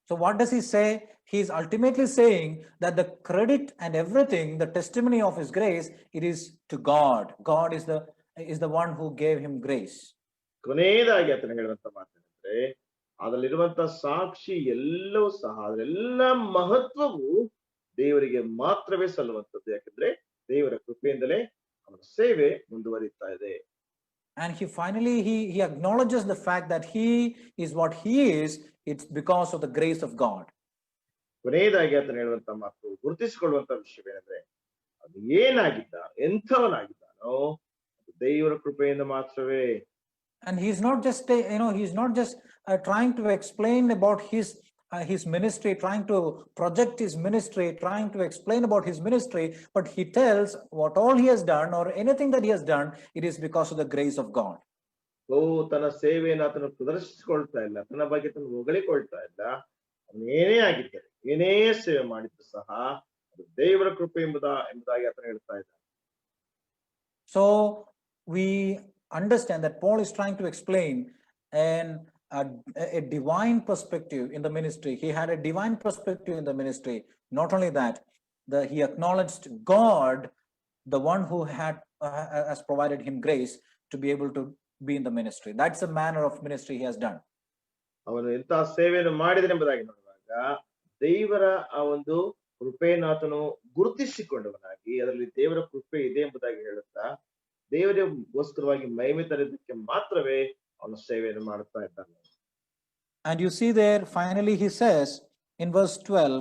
So what does he say? He is ultimately saying that the credit and everything, the testimony of his grace, it is to God. God is the one who gave him grace.
ಕೊನೆಯದಾಗಿ ಆತನ ಹೇಳುವಂತ ಮಾತೇನೆಂದ್ರೆ, ಅದರಲ್ಲಿರುವಂತ ಸಾಕ್ಷಿ ಎಲ್ಲವೂ ಸಹ, ಅದರೆಲ್ಲ ಮಹತ್ವವು ದೇವರಿಗೆ ಮಾತ್ರವೇ ಸಲ್ಲುವಂಥದ್ದು. ಯಾಕಂದ್ರೆ ದೇವರ ಕೃಪೆಯಿಂದಲೇ ಅವನ ಸೇವೆ ಮುಂದುವರಿತಾ ಇದೆ.
And he finally he acknowledges the fact that he is what he is. It's because of the grace of God.
ಕೊನೆಯದಾಗಿ ಆತನ ಹೇಳುವಂತ ಮಾತು, ಗುರುತಿಸಿಕೊಳ್ಳುವಂತ ವಿಷಯವೇನೆಂದ್ರೆ, ಅದು ಏನಾಗಿದ್ದ, ಎಂಥವನಾಗಿದ್ದಾನೋ ಅದು ದೇವರ ಕೃಪೆಯಿಂದ ಮಾತ್ರವೇ.
And he's not just trying to explain about his ministry, trying to project his ministry, trying to explain about his ministry, but he tells what all he has done or anything that he has done, it is because of the grace of God.
ತನ್ನ ಸೇವೆಯನ್ನು ಆತನು ಪ್ರದರ್ಶಿಸಿಕೊಳ್ತಾ ಇಲ್ಲ, ತನ್ನ ಬಗ್ಗೆ ತನ್ನ ಹೊಗಳಿಕೊಳ್ತಾ ಇಲ್ಲ. ಅವನು ಏನೇ ಆಗಿದ್ದರೆ, ಏನೇ ಸೇವೆ ಮಾಡಿದ್ರು ಸಹ ಅದು ದೇವರ ಕೃಪೆ ಎಂಬುದಾಗಿ ಆತನು ಹೇಳ್ತಾ ಇದ್ದ.
So we understand that Paul is trying to explain a divine perspective in the ministry. He had a divine perspective in the ministry. Not only that, he acknowledged God, the one who has provided him grace to be able to be in the ministry. That's the manner of ministry he has done.
ಅವನು ಎಂತಹ ಸೇವೆಯನ್ನು ಮಾಡಿದನೆಂಬುದಾಗಿ ನೋಡುವಾಗ ದೇವರ ಆ ಒಂದು ಕೃಪೆಯನ್ನು ಆತನು ಗುರುತಿಸಿಕೊಂಡವನಾಗಿ, ಅದರಲ್ಲಿ ದೇವರ ಕೃಪೆ ಇದೆ ಎಂಬುದಾಗಿ ಹೇಳುತ್ತಾ ದೇವರಿಗೋಸ್ಕರವಾಗಿ ಮಹಿಮೆ ತರುವುದಕ್ಕೆ ಮಾತ್ರವೇ ಅವನು ಸೇವೆಯನ್ನು ಮಾಡುತ್ತಾ ಇದ್ದಾನೆ.
And you see there, finally he says in verse 12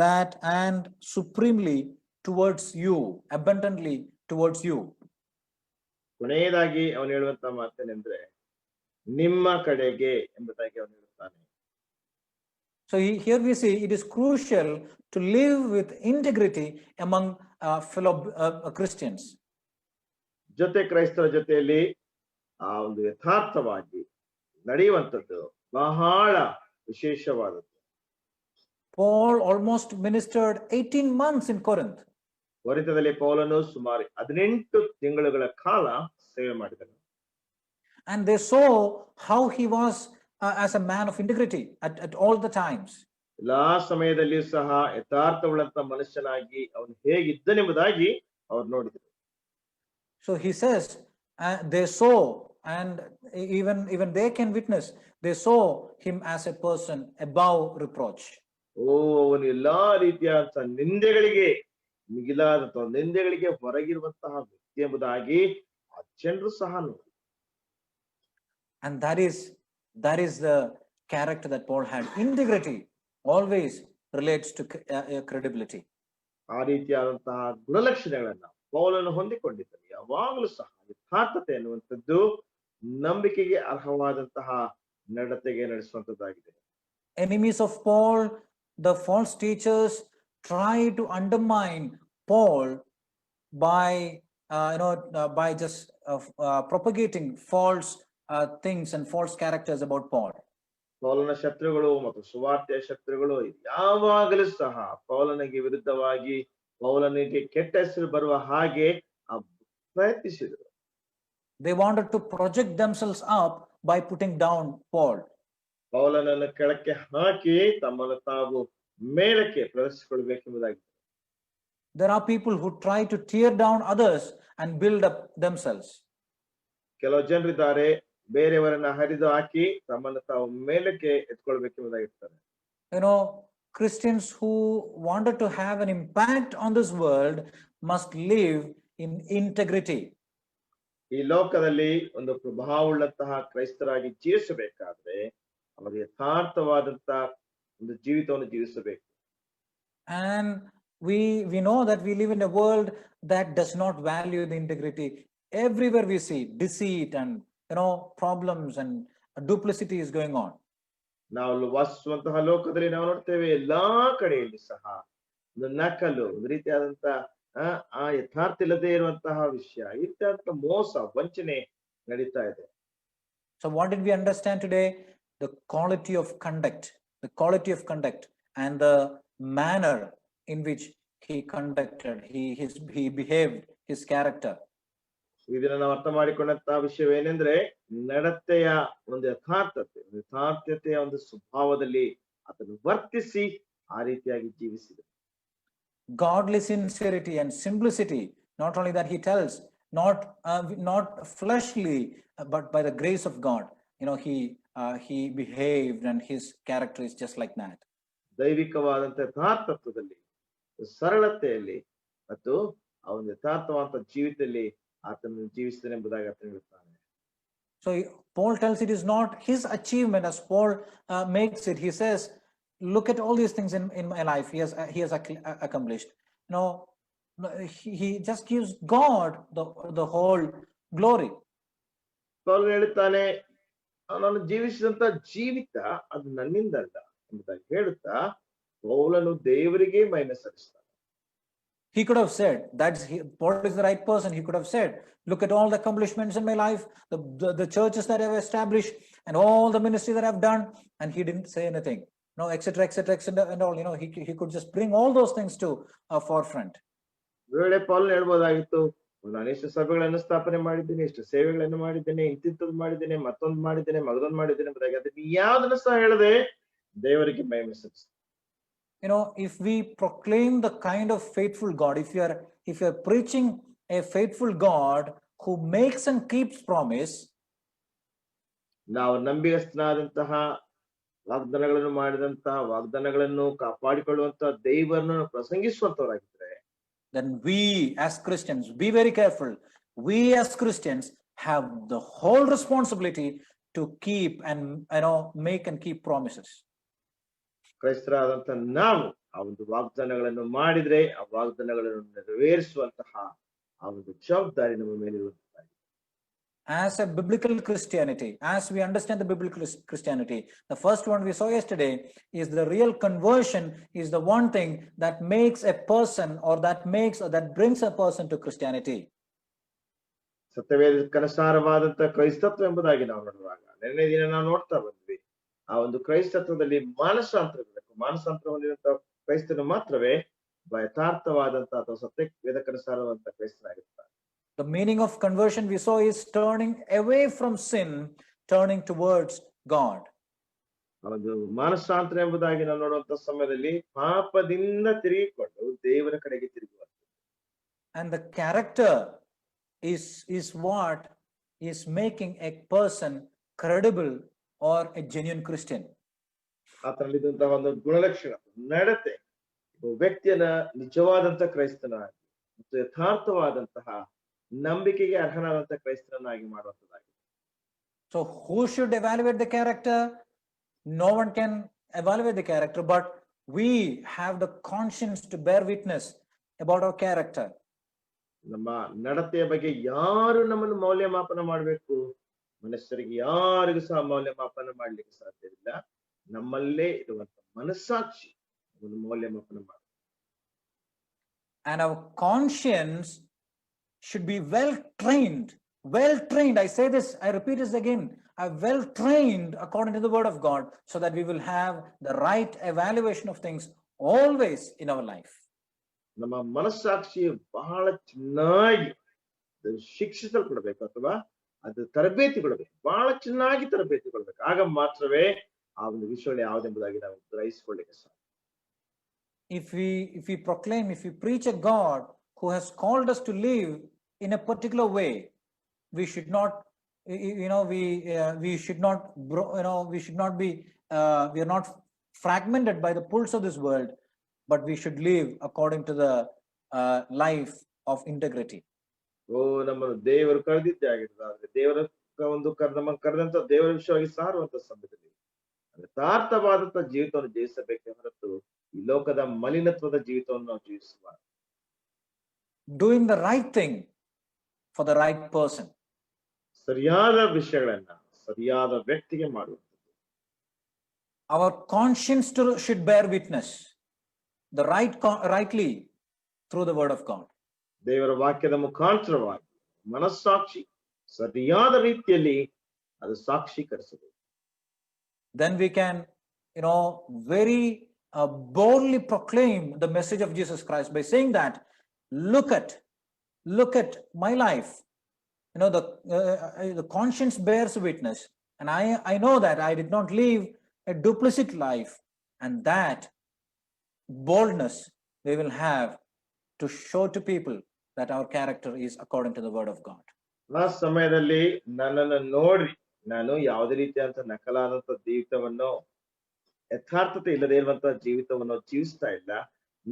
that, and supremely towards you, abundantly towards you.
ಕೊನೆಯದಾಗಿ ಅವನು ಹೇಳುವಂತ ಮಾತೇನೆಂದ್ರೆ, ನಿಮ್ಮ ಕಡೆಗೆ ಎಂಬುದಾಗಿ ಅವನು ಹೇಳುತ್ತಾನೆ.
So here we see it is crucial to live with integrity among fellow Christians.
ಜೊತೆ ಕ್ರೈಸ್ತರ ಜೊತೆಯಲ್ಲಿ ಆ ಒಂದು ಯಥಾರ್ಥವಾಗಿ ನಡೆಯುವಂಥದ್ದು ಬಹಳ ವಿಶೇಷವಾದದ್ದು.
Paul almost ministered 18 months in Corinth.
ಕೊರಿಂಥದಲ್ಲಿ ಪೌಲನು ಸುಮಾರು 18 ತಿಂಗಳುಗಳ ಕಾಲ ಸೇವೆ ಮಾಡಿದನು.
And they saw how he was as a man of integrity at all the times.
ಎಲ್ಲಾ ಸಮಯದಲ್ಲಿಯೂ ಸಹ ಯಥಾರ್ಥವುಳ್ಳಂತ ಮನುಷ್ಯನಾಗಿ ಅವನು ಹೇಗಿದ್ದನೆಂಬುದಾಗಿ ಅವರು ನೋಡಿದರು.
So he says, they saw, and even they can witness, they saw him as a person above reproach.
ಅವನು ಎಲ್ಲಾ ರೀತಿಯಾದಂತಹ ನಿಂದೆಗಳಿಗೆ ಮಿಗಿಲಾದಂತಹ ನಿಂದೆಗಳಿಗೆ ಹೊರಗಿರುವಂತಹ ವ್ಯಕ್ತಿ ಎಂಬುದಾಗಿ ಆ ಜನರು ಸಹ ನೋಡಿ.
And that is the character that Paul had. Integrity always relates to credibility.
ಆ ರೀತಿಯಾದಂತಹ ಗುಣಲಕ್ಷಣಗಳನ್ನ ಪೌಲನು ಹೊಂದಿಕೊಂಡಿದ್ದಾನೆ. ಯಾವಾಗಲೂ ಸಹ ಯಥಾರ್ಥತೆ ಅನ್ನುವಂಥದ್ದು ನಂಬಿಕೆಗೆ ಅರ್ಹವಾದಂತಹ ನಡತೆಗೆ ನಡೆಸುವಂತದ್ದಾಗಿದೆ.
Enemies of Paul, the false teachers, try to undermine Paul by by just propagating false things and false characters about Paul.
ಪೌಲನ ಶತ್ರುಗಳು ಮತ್ತು ಸುವಾರ್ತೆಯ ಶತ್ರುಗಳು ಯಾವಾಗಲೂ ಸಹ ಪೌಲನಿಗೆ ವಿರುದ್ಧವಾಗಿ, ಪೌಲನಿಗೆ ಕೆಟ್ಟ ಹೆಸರು ಬರುವ ಹಾಗೆ ಪ್ರಯತ್ನಿಸಿದರು.
They wanted to project themselves up by putting down Paul.
ಪೌಲನನ್ನು ಕೆಳಕ್ಕೆ ಹಾಕಿ ತಮ್ಮನ್ನು ತಾವು ಮೇಲಕ್ಕೆ ಪ್ರದರ್ಶಿಸಿಕೊಳ್ಳಬೇಕೆಂಬುದಾಗಿ.
There are people who try to tear down others and build up themselves.
ಕೆಲವು ಜನರಿದ್ದಾರೆ, ಬೇರೆಯವರನ್ನ ಹರಿದು ಹಾಕಿ ತಮ್ಮನ್ನು ತಾವು ಮೇಲಕ್ಕೆ ಎತ್ಕೊಳ್ಬೇಕೆಂಬುದಾಗಿರ್ತಾರೆ.
Christians who wanted to have an impact on this world must live in integrity.
ಈ ಲೋಕದಲ್ಲಿ ಒಂದು ಪ್ರಭಾವವುಳ್ಳಂತಹ ಕ್ರೈಸ್ತರಾಗಿ ಜೀವಿಸಬೇಕಾದ್ರೆ ಅವರು ಯಥಾರ್ಥವಾದಂತ ಒಂದು ಜೀವಿತವನ್ನು ಜೀವಿಸಬೇಕು.
And we know that we live in a world that does not value the integrity. Everywhere we see deceit and problems and duplicity is going on.
ನಾವು ವಾಸಿಸುವಂತಹ ಲೋಕದಲ್ಲಿ ನಾವು ನೋಡ್ತೇವೆ ಎಲ್ಲಾ ಕಡೆಯಲ್ಲಿ ಸಹ ಒಂದು ನಕಲು, ಒಂದು ರೀತಿಯಾದಂತ ಯಥಾರ್ಥ ಇಲ್ಲದೆ ಇರುವಂತಹ ವಿಷಯ, ಈ ರೀತಿಯಾದಂತ ಮೋಸ, ವಂಚನೆ ನಡೀತಾ ಇದೆ.
So what did we understand today? The quality of conduct and the manner in which he conducted, he behaved, his character.
ಇದನ್ನ ನಾವು ಅರ್ಥ ಮಾಡಿಕೊಂಡಂತಹ ವಿಷಯವೇನೆಂದ್ರೆ ನಡತೆಯ ಒಂದು ಯಥಾರ್ಥತೆಯ ಒಂದು ಸ್ವಭಾವದಲ್ಲಿ ಅದನ್ನು ವರ್ತಿಸಿ ಆ ರೀತಿಯಾಗಿ ಜೀವಿಸಿದ.
Godly sincerity and simplicity, not only that he tells, not fleshly, but by the grace of God, he behaved and his character is just like that.
ದೈವಿಕವಾದಂತ ಯಥಾರ್ಥತ್ವದಲ್ಲಿ, ಸರಳತೆಯಲ್ಲಿ ಮತ್ತು ಆ ಒಂದು ಯಥಾರ್ಥವಾದ ಜೀವಿತದಲ್ಲಿ ಆತನು ಜೀವಿಸ್ತಾನೆ ಎಂಬುದಾಗಿ ಆತನು ಹೇಳುತ್ತಾನೆ.
So Paul tells it is not his achievement as Paul makes it. He says, look at all these things in my life he has accomplished. He just gives God the whole glory.
ಪೌಲನು ಹೇಳುತ್ತಾನೆ, ನಾನು ಜೀವಿಸಿದಂತ ಜೀವಿತ ಅದು ನನ್ನಿಂದಲ್ಲ ಎಂಬುದಾಗಿ ಹೇಳುತ್ತಾ ಪೌಲನು ದೇವರಿಗೆ ಮಹಿಮೆ ಸಲ್ಲಿಸ್ತಾನೆ.
He could have said, Paul is the right person. He could have said, look at all the accomplishments in my life, the churches that I've established and all the ministry that I've done, and he didn't say anything. No, etc. and all. He could just bring all those things to forefront.
ವೇಳೆ ಪೌಲನು ಹೇಳ್ಬೋದಾಗಿತ್ತು, ನಾನು ಇಷ್ಟು ಸಭೆಗಳನ್ನು ಸ್ಥಾಪನೆ ಮಾಡಿದ್ದೇನೆ, ಇಷ್ಟು ಸೇವೆಗಳನ್ನು ಮಾಡಿದ್ದೇನೆ, ಇಂತಿಂತದ್ದು ಮಾಡಿದ್ದೇನೆ, ಮತ್ತೊಂದು ಮಾಡಿದ್ದೇನೆ, ಮಗದೊಂದು ಮಾಡಿದ್ದೇನೆ ಎಂಬುದಾಗಿ ಅದಕ್ಕೆ ಯಾವುದನ್ನು ಸಹ ಹೇಳದೆ ದೇವರಿಗೆ ಮಹಿಮೆ ಸಲ್ಲಿಸ್ತಾನೆ.
If we proclaim the kind of faithful God, if you are preaching a faithful God who makes and keeps promise,
ನಾವು ನಂಬಿಗಸ್ತನಾದಂತಹ ವಾಗ್ದಾನಗಳನ್ನು ಮಾಡಿದಂತಹ ವಾಗ್ದಾನಗಳನ್ನು ಕಾಪಾಡಿಕೊಳ್ಳುವಂತಹ ದೇವರನ್ನು ಪ್ರಸಂಗಿಸುವಂತವರಾಗಿದ್ರೆ,
then we as Christians, be very careful, we as Christians have the whole responsibility to keep and make and keep promises.
ಕ್ರೈಸ್ತರಾದಂತ ನಾವು ಆ ಒಂದು ವಾಗ್ದಾನಗಳನ್ನು ಮಾಡಿದ್ರೆ ಆ ವಾಗ್ದಾನಗಳನ್ನು ನೆರವೇರಿಸುವಂತಹ ಆ ಒಂದು ಜವಾಬ್ದಾರಿ ನಮ್ಮ ಮೇಲಿರುವಂತಹ.
As a biblical Christianity, as we understand the biblical Christianity, the first one we saw yesterday is the real conversion is the one thing that makes a person or that brings a person to Christianity.
ಸತ್ಯವೇದಕ್ಕನುಸಾರವಾದಂತ ಕ್ರೈಸ್ತತ್ವ ಎಂಬುದಾಗಿ ನಾವು ನೋಡುವಾಗ ನಿನ್ನೆ ದಿನ ನಾವು ನೋಡ್ತಾ ಬಂದ್ವಿ, ಆ ಒಂದು ಕ್ರೈಸ್ತತ್ವದಲ್ಲಿ ಮಾನಸಾಂತರ ಹೊಂದಿದಂತ ಕ್ರೈಸ್ತನು ಮಾತ್ರವೇ ಯಥಾರ್ಥವಾದಂತಹ ಅಥವಾ ಸತ್ಯವೇದಕ್ಕನುಸಾರವಾದಂತ ಕ್ರೈಸ್ತನಾಗಿರ್ತಾನೆ.
The meaning of conversion we saw is turning away from sin, turning towards God.
ಒಂದು ಮಾನಸಾಂತರ ಎಂಬುದಾಗಿ ನಾವು ನೋಡುವಂತ ಸಮಯದಲ್ಲಿ ಪಾಪದಿಂದ ತಿರುಗಿಕೊಂಡು ದೇವರ ಕಡೆಗೆ ತಿರುಗುವಂತ.
And the character is what is making a person credible or a genuine Christian.
ಆತನಲ್ಲಿದ್ದಂತಹ ಒಂದು ಗುಣಲಕ್ಷಣ, ನಡತೆ ವ್ಯಕ್ತಿಯನ್ನ ನಿಜವಾದಂತ ಕ್ರೈಸ್ತನಾಗಿ ಮತ್ತು ಯಥಾರ್ಥವಾದಂತಹ ನಂಬಿಕೆಗೆ ಅರ್ಹನಾದಂತಹ ಕ್ರೈಸ್ತನಾಗಿ ಮಾಡುವಂತದ್ದಾಗಿದೆ.
So who should evaluate the character? No one can evaluate the character, but we have the conscience to bear witness about our character.
ನಮ್ಮ ನಡತೆಯ ಬಗ್ಗೆ ಯಾರು ನಮ್ಮನ್ನು ಮೌಲ್ಯಮಾಪನ ಮಾಡಬೇಕು? ಮನುಷ್ಯರಿಗೆ ಯಾರಿಗೂ ಸಹ ಮೌಲ್ಯಮಾಪನ ಮಾಡ್ಲಿಕ್ಕೆ ಸಾಧ್ಯವಿಲ್ಲ. ನಮ್ಮಲ್ಲೇ ಇರುವಂತ ಮನಸ್ಸಾಕ್ಷಿ ಒಂದು ಮೌಲ್ಯಮಾಪನ ಮಾಡ.
And our conscience should be well trained. I say this, I repeat this again, well trained according to the word of God, so that we will have the right evaluation of things always in our life.
ನಮ್ಮ ಮನಸ್ಸಾಕ್ಷಿ ಬಹಳ ಚೆನ್ನಾಗಿ ಶಿಕ್ಷಿಸಲ್ಪಡಬೇಕು ಅಥವಾ ಅದು ತರಬೇತಿ ಕೊಡಬೇಕು, ಬಹಳ ಚೆನ್ನಾಗಿ ತರಬೇತಿ ಕೊಡಬೇಕು. ಆಗ ಮಾತ್ರವೇ ಆ ಒಂದು ವಿಷಯ ಯಾವುದೆಂಬುದಾಗಿ ನಾವು ಗ್ರಹಿಸಿಕೊಳ್ಳಿಕ್ಕೆ ಸಾಧ್ಯ.
If we proclaim, if we preach a God who has called us to live in a particular way, we should not we are not fragmented by the pulse of this world, but we should live according to the life of integrity.
ಓ ನಮ್ಮನ್ನು ದೇವರು ಕರೆದಿದ್ದೇ ಆಗಿರೋದಾದ್ರೆ ದೇವರ ಒಂದು ನಮ್ಮನ್ನು ಕರೆದಂತ ದೇವರ ವಿಷಯವಾಗಿ ಸಾರುವಂತ ಸಮಯದಲ್ಲಿ ಯಥಾರ್ಥವಾದಂತ ಜೀವಿತವನ್ನು ಜೀವಿಸಬೇಕೆ ಹೊರತು ಈ ಲೋಕದ ಮಲಿನತ್ವದ ಜೀವಿತವನ್ನು ನಾವು ಜೀವಿಸುವ
Doing the right thing for the right person.
ಸರಿಯಾದ ವಿಷಯಗಳನ್ನ ಸರಿಯಾದ ವ್ಯಕ್ತಿಗೆ ಮಾಡುವಂಥದ್ದು.
Our conscience should bear witness the rightly through the word of God.
ದೇವರ ವಾಕ್ಯದ ಮುಖಾಂತರವಾಗಿ ಮನಸ್ಸಾಕ್ಷಿ ಸರಿಯಾದ ರೀತಿಯಲ್ಲಿ ಅದು ಸಾಕ್ಷೀಕರಿಸಬೇಕು.
Then we can, very boldly proclaim the message of Jesus Christ by saying that, look at my life. The conscience bears witness, and I know that I did not live a duplicit life, and that boldness we will have to show to people that our character is according to the word of God.
ಆ ಸಮಯದಲ್ಲಿ ನನ್ನನ್ನು ನೋಡಿ ನಾನು ಯಾವುದೇ ರೀತಿಯಾದಂತ ನಕಲಾದಂತ ಜೀವಿತವನ್ನು ಯಥಾರ್ಥತೆ ಇಲ್ಲದೆ ಇರುವಂತಹ ಜೀವಿತವನ್ನು ಜೀವಿಸ್ತಾ ಇಲ್ಲ.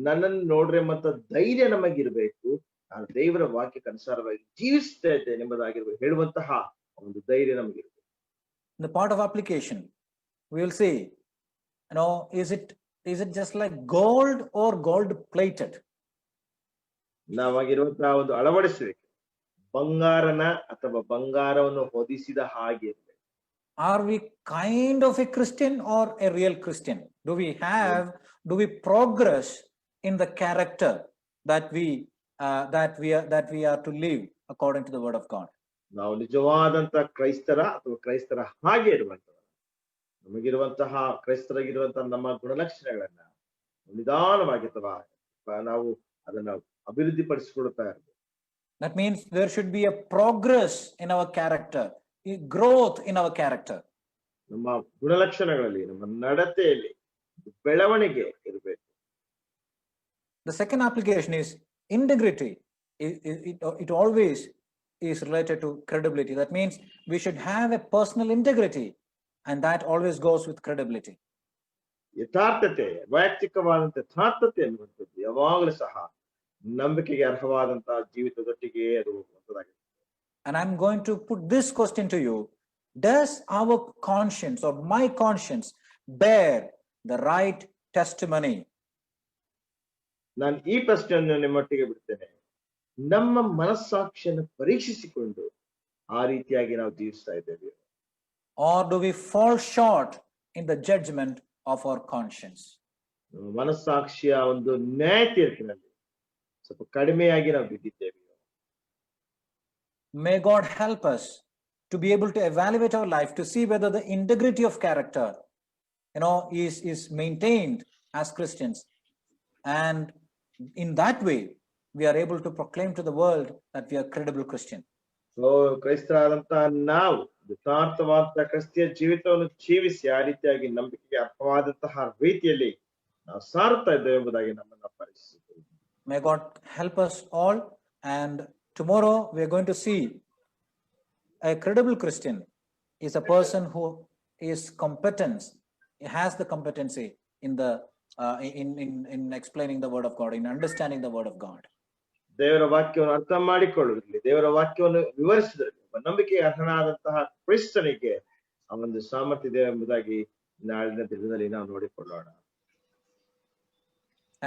ನನ್ನನ್ನು ನೋಡ್ರೆ ಎಂಬಂತ ಧೈರ್ಯ ನಮಗಿರ್ಬೇಕು. ನಾನು ದೇವರ ವಾಕ್ಯಕ್ಕೆ ಅನುಸಾರವಾಗಿ ಜೀವಿಸ್ತಾ ಇದ್ದೇನೆ ಎಂಬುದಾಗಿರ್ಬೇಕು ಹೇಳುವಂತಹ ಒಂದು ಧೈರ್ಯ ನಮಗಿರ್ಬೇಕು.
In the part of application, we will see, is it just like gold or gold plated?
ನಾವಾಗಿರುವಂತಹ ಒಂದು ಅಳವಡಿಸಬೇಕು ಬಂಗಾರನ ಅಥವಾ ಬಂಗಾರವನ್ನು ಹೊದಿಸಿದ ಹಾಗೆ ಇರಬೇಕು.
Are we kind of a Christian or a real Christian? Do we progress in the character that we are to live according to the word of God?
ನಾವು ನಿಜವಾದಂತ ಕ್ರೈಸ್ತರ ಅಥವಾ ಕ್ರೈಸ್ತರ ಹಾಗೆ ಇರುವಂತಹ ನಮಗಿರುವಂತಹ ಕ್ರೈಸ್ತರಾಗಿರುವಂತಹ ನಮ್ಮ ಗುಣಲಕ್ಷಣಗಳನ್ನ ನಿಧಾನವಾಗಿ ಅಥವಾ ನಾವು ಅದನ್ನ ಅಭಿವೃದ್ಧಿ ಪಡಿಸಿಕೊಳ್ಳುತ್ತಾ ಇರಬೇಕು.
That means there should be a progress in our character, a growth in our character.
ನಮ್ಮ ಗುಣಲಕ್ಷಣಗಳಲ್ಲಿ ನಮ್ಮ ನಡತೆಯಲ್ಲಿ ಬೆಳವಣಿಗೆ ಇರಬೇಕು.
The second application is integrity. It always is related to credibility. That means we should have a personal integrity, and that always goes with credibility.
ಯಥಾರ್ಥತೆ ವೈಯಕ್ತಿಕವಾದಂತ ಯಥಾರ್ಥತೆ ಅನ್ನುವಂಥದ್ದು ಯಾವಾಗಲೂ ಸಹ ನಂಬಿಕೆಗೆ ಅರ್ಹವಾದಂತಹ ಜೀವಿತದೊಟ್ಟಿಗೆ ಅದು ಹೊಂದದಾಗಿದೆ.
And I'm going to put this question to you: does our conscience or my conscience bear the right testimony?
ನಾನು ಈ ಪ್ರಶ್ನೆಯನ್ನು ನಿಮ್ಮೊಟ್ಟಿಗೆ ಬಿಡ್ತೇನೆ. ನಮ್ಮ ಮನಸ್ಸಾಕ್ಷಿಯನ್ನು ಪರೀಕ್ಷಿಸಿಕೊಂಡು ಆ ರೀತಿಯಾಗಿ ನಾವು ಜೀವಿಸ್ತಾ ಇದ್ದೇವೆ,
or do we fall short in the judgment of our conscience?
ಮನಸ್ಸಾಕ್ಷಿಯ ಒಂದು ನ್ಯಾಯ ತೀರ್ಪಿನಲ್ಲಿ ಸ್ವಲ್ಪ ಕಡಿಮೆಯಾಗಿ ನಾವು ಬಿದ್ದಿದ್ದೇವೆ.
May God help us to be able to evaluate our life to see whether the integrity of character is maintained as Christians, and in that way we are able to proclaim to the world that we are credible Christian.
So ಕ್ರೈಸ್ತರಾದಂತಹ ನಾವು ಯಥಾರ್ಥವಾದ ಕ್ರಿಸ್ತಿಯ ಜೀವಿತವನ್ನು ಜೀವಿಸಿ ಆ ರೀತಿಯಾಗಿ ನಂಬಿಕೆಗೆ ಅರ್ಹವಾದಂತಹ ರೀತಿಯಲ್ಲಿ ನಾವು ಸಾರುತ್ತಾ ಇದ್ದೇವೆ ಎಂಬುದಾಗಿ ನಮ್ಮನ್ನು ಪರೀಕ್ಷಿಸುತ್ತೇವೆ.
May God help us all, and tomorrow we are going to see a credible Christian is a person who is competent, he has the competency in explaining the word of God, in understanding the word of God.
ದೇವರ ವಾಕ್ಯವನ್ನು ಅರ್ಥ ಮಾಡಿಕೊಳ್ಳುವುದರಲ್ಲಿ, ದೇವರ ವಾಕ್ಯವನ್ನು ವಿವರಿಸುವುದರಲ್ಲಿ ನಂಬಿಕೆಗೆ ಅರ್ಹನಾದಂತಹ ಕ್ರಿಸ್ತನಿಗೆ ಆ ಒಂದು ಸಾಮರ್ಥ್ಯ ಇದೆ ಎಂಬುದಾಗಿ ನಾಳಿನ ದಿನದಲ್ಲಿ ನಾವು ನೋಡಿಕೊಳ್ಳೋಣ.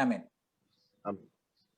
ಆಮೆನ್.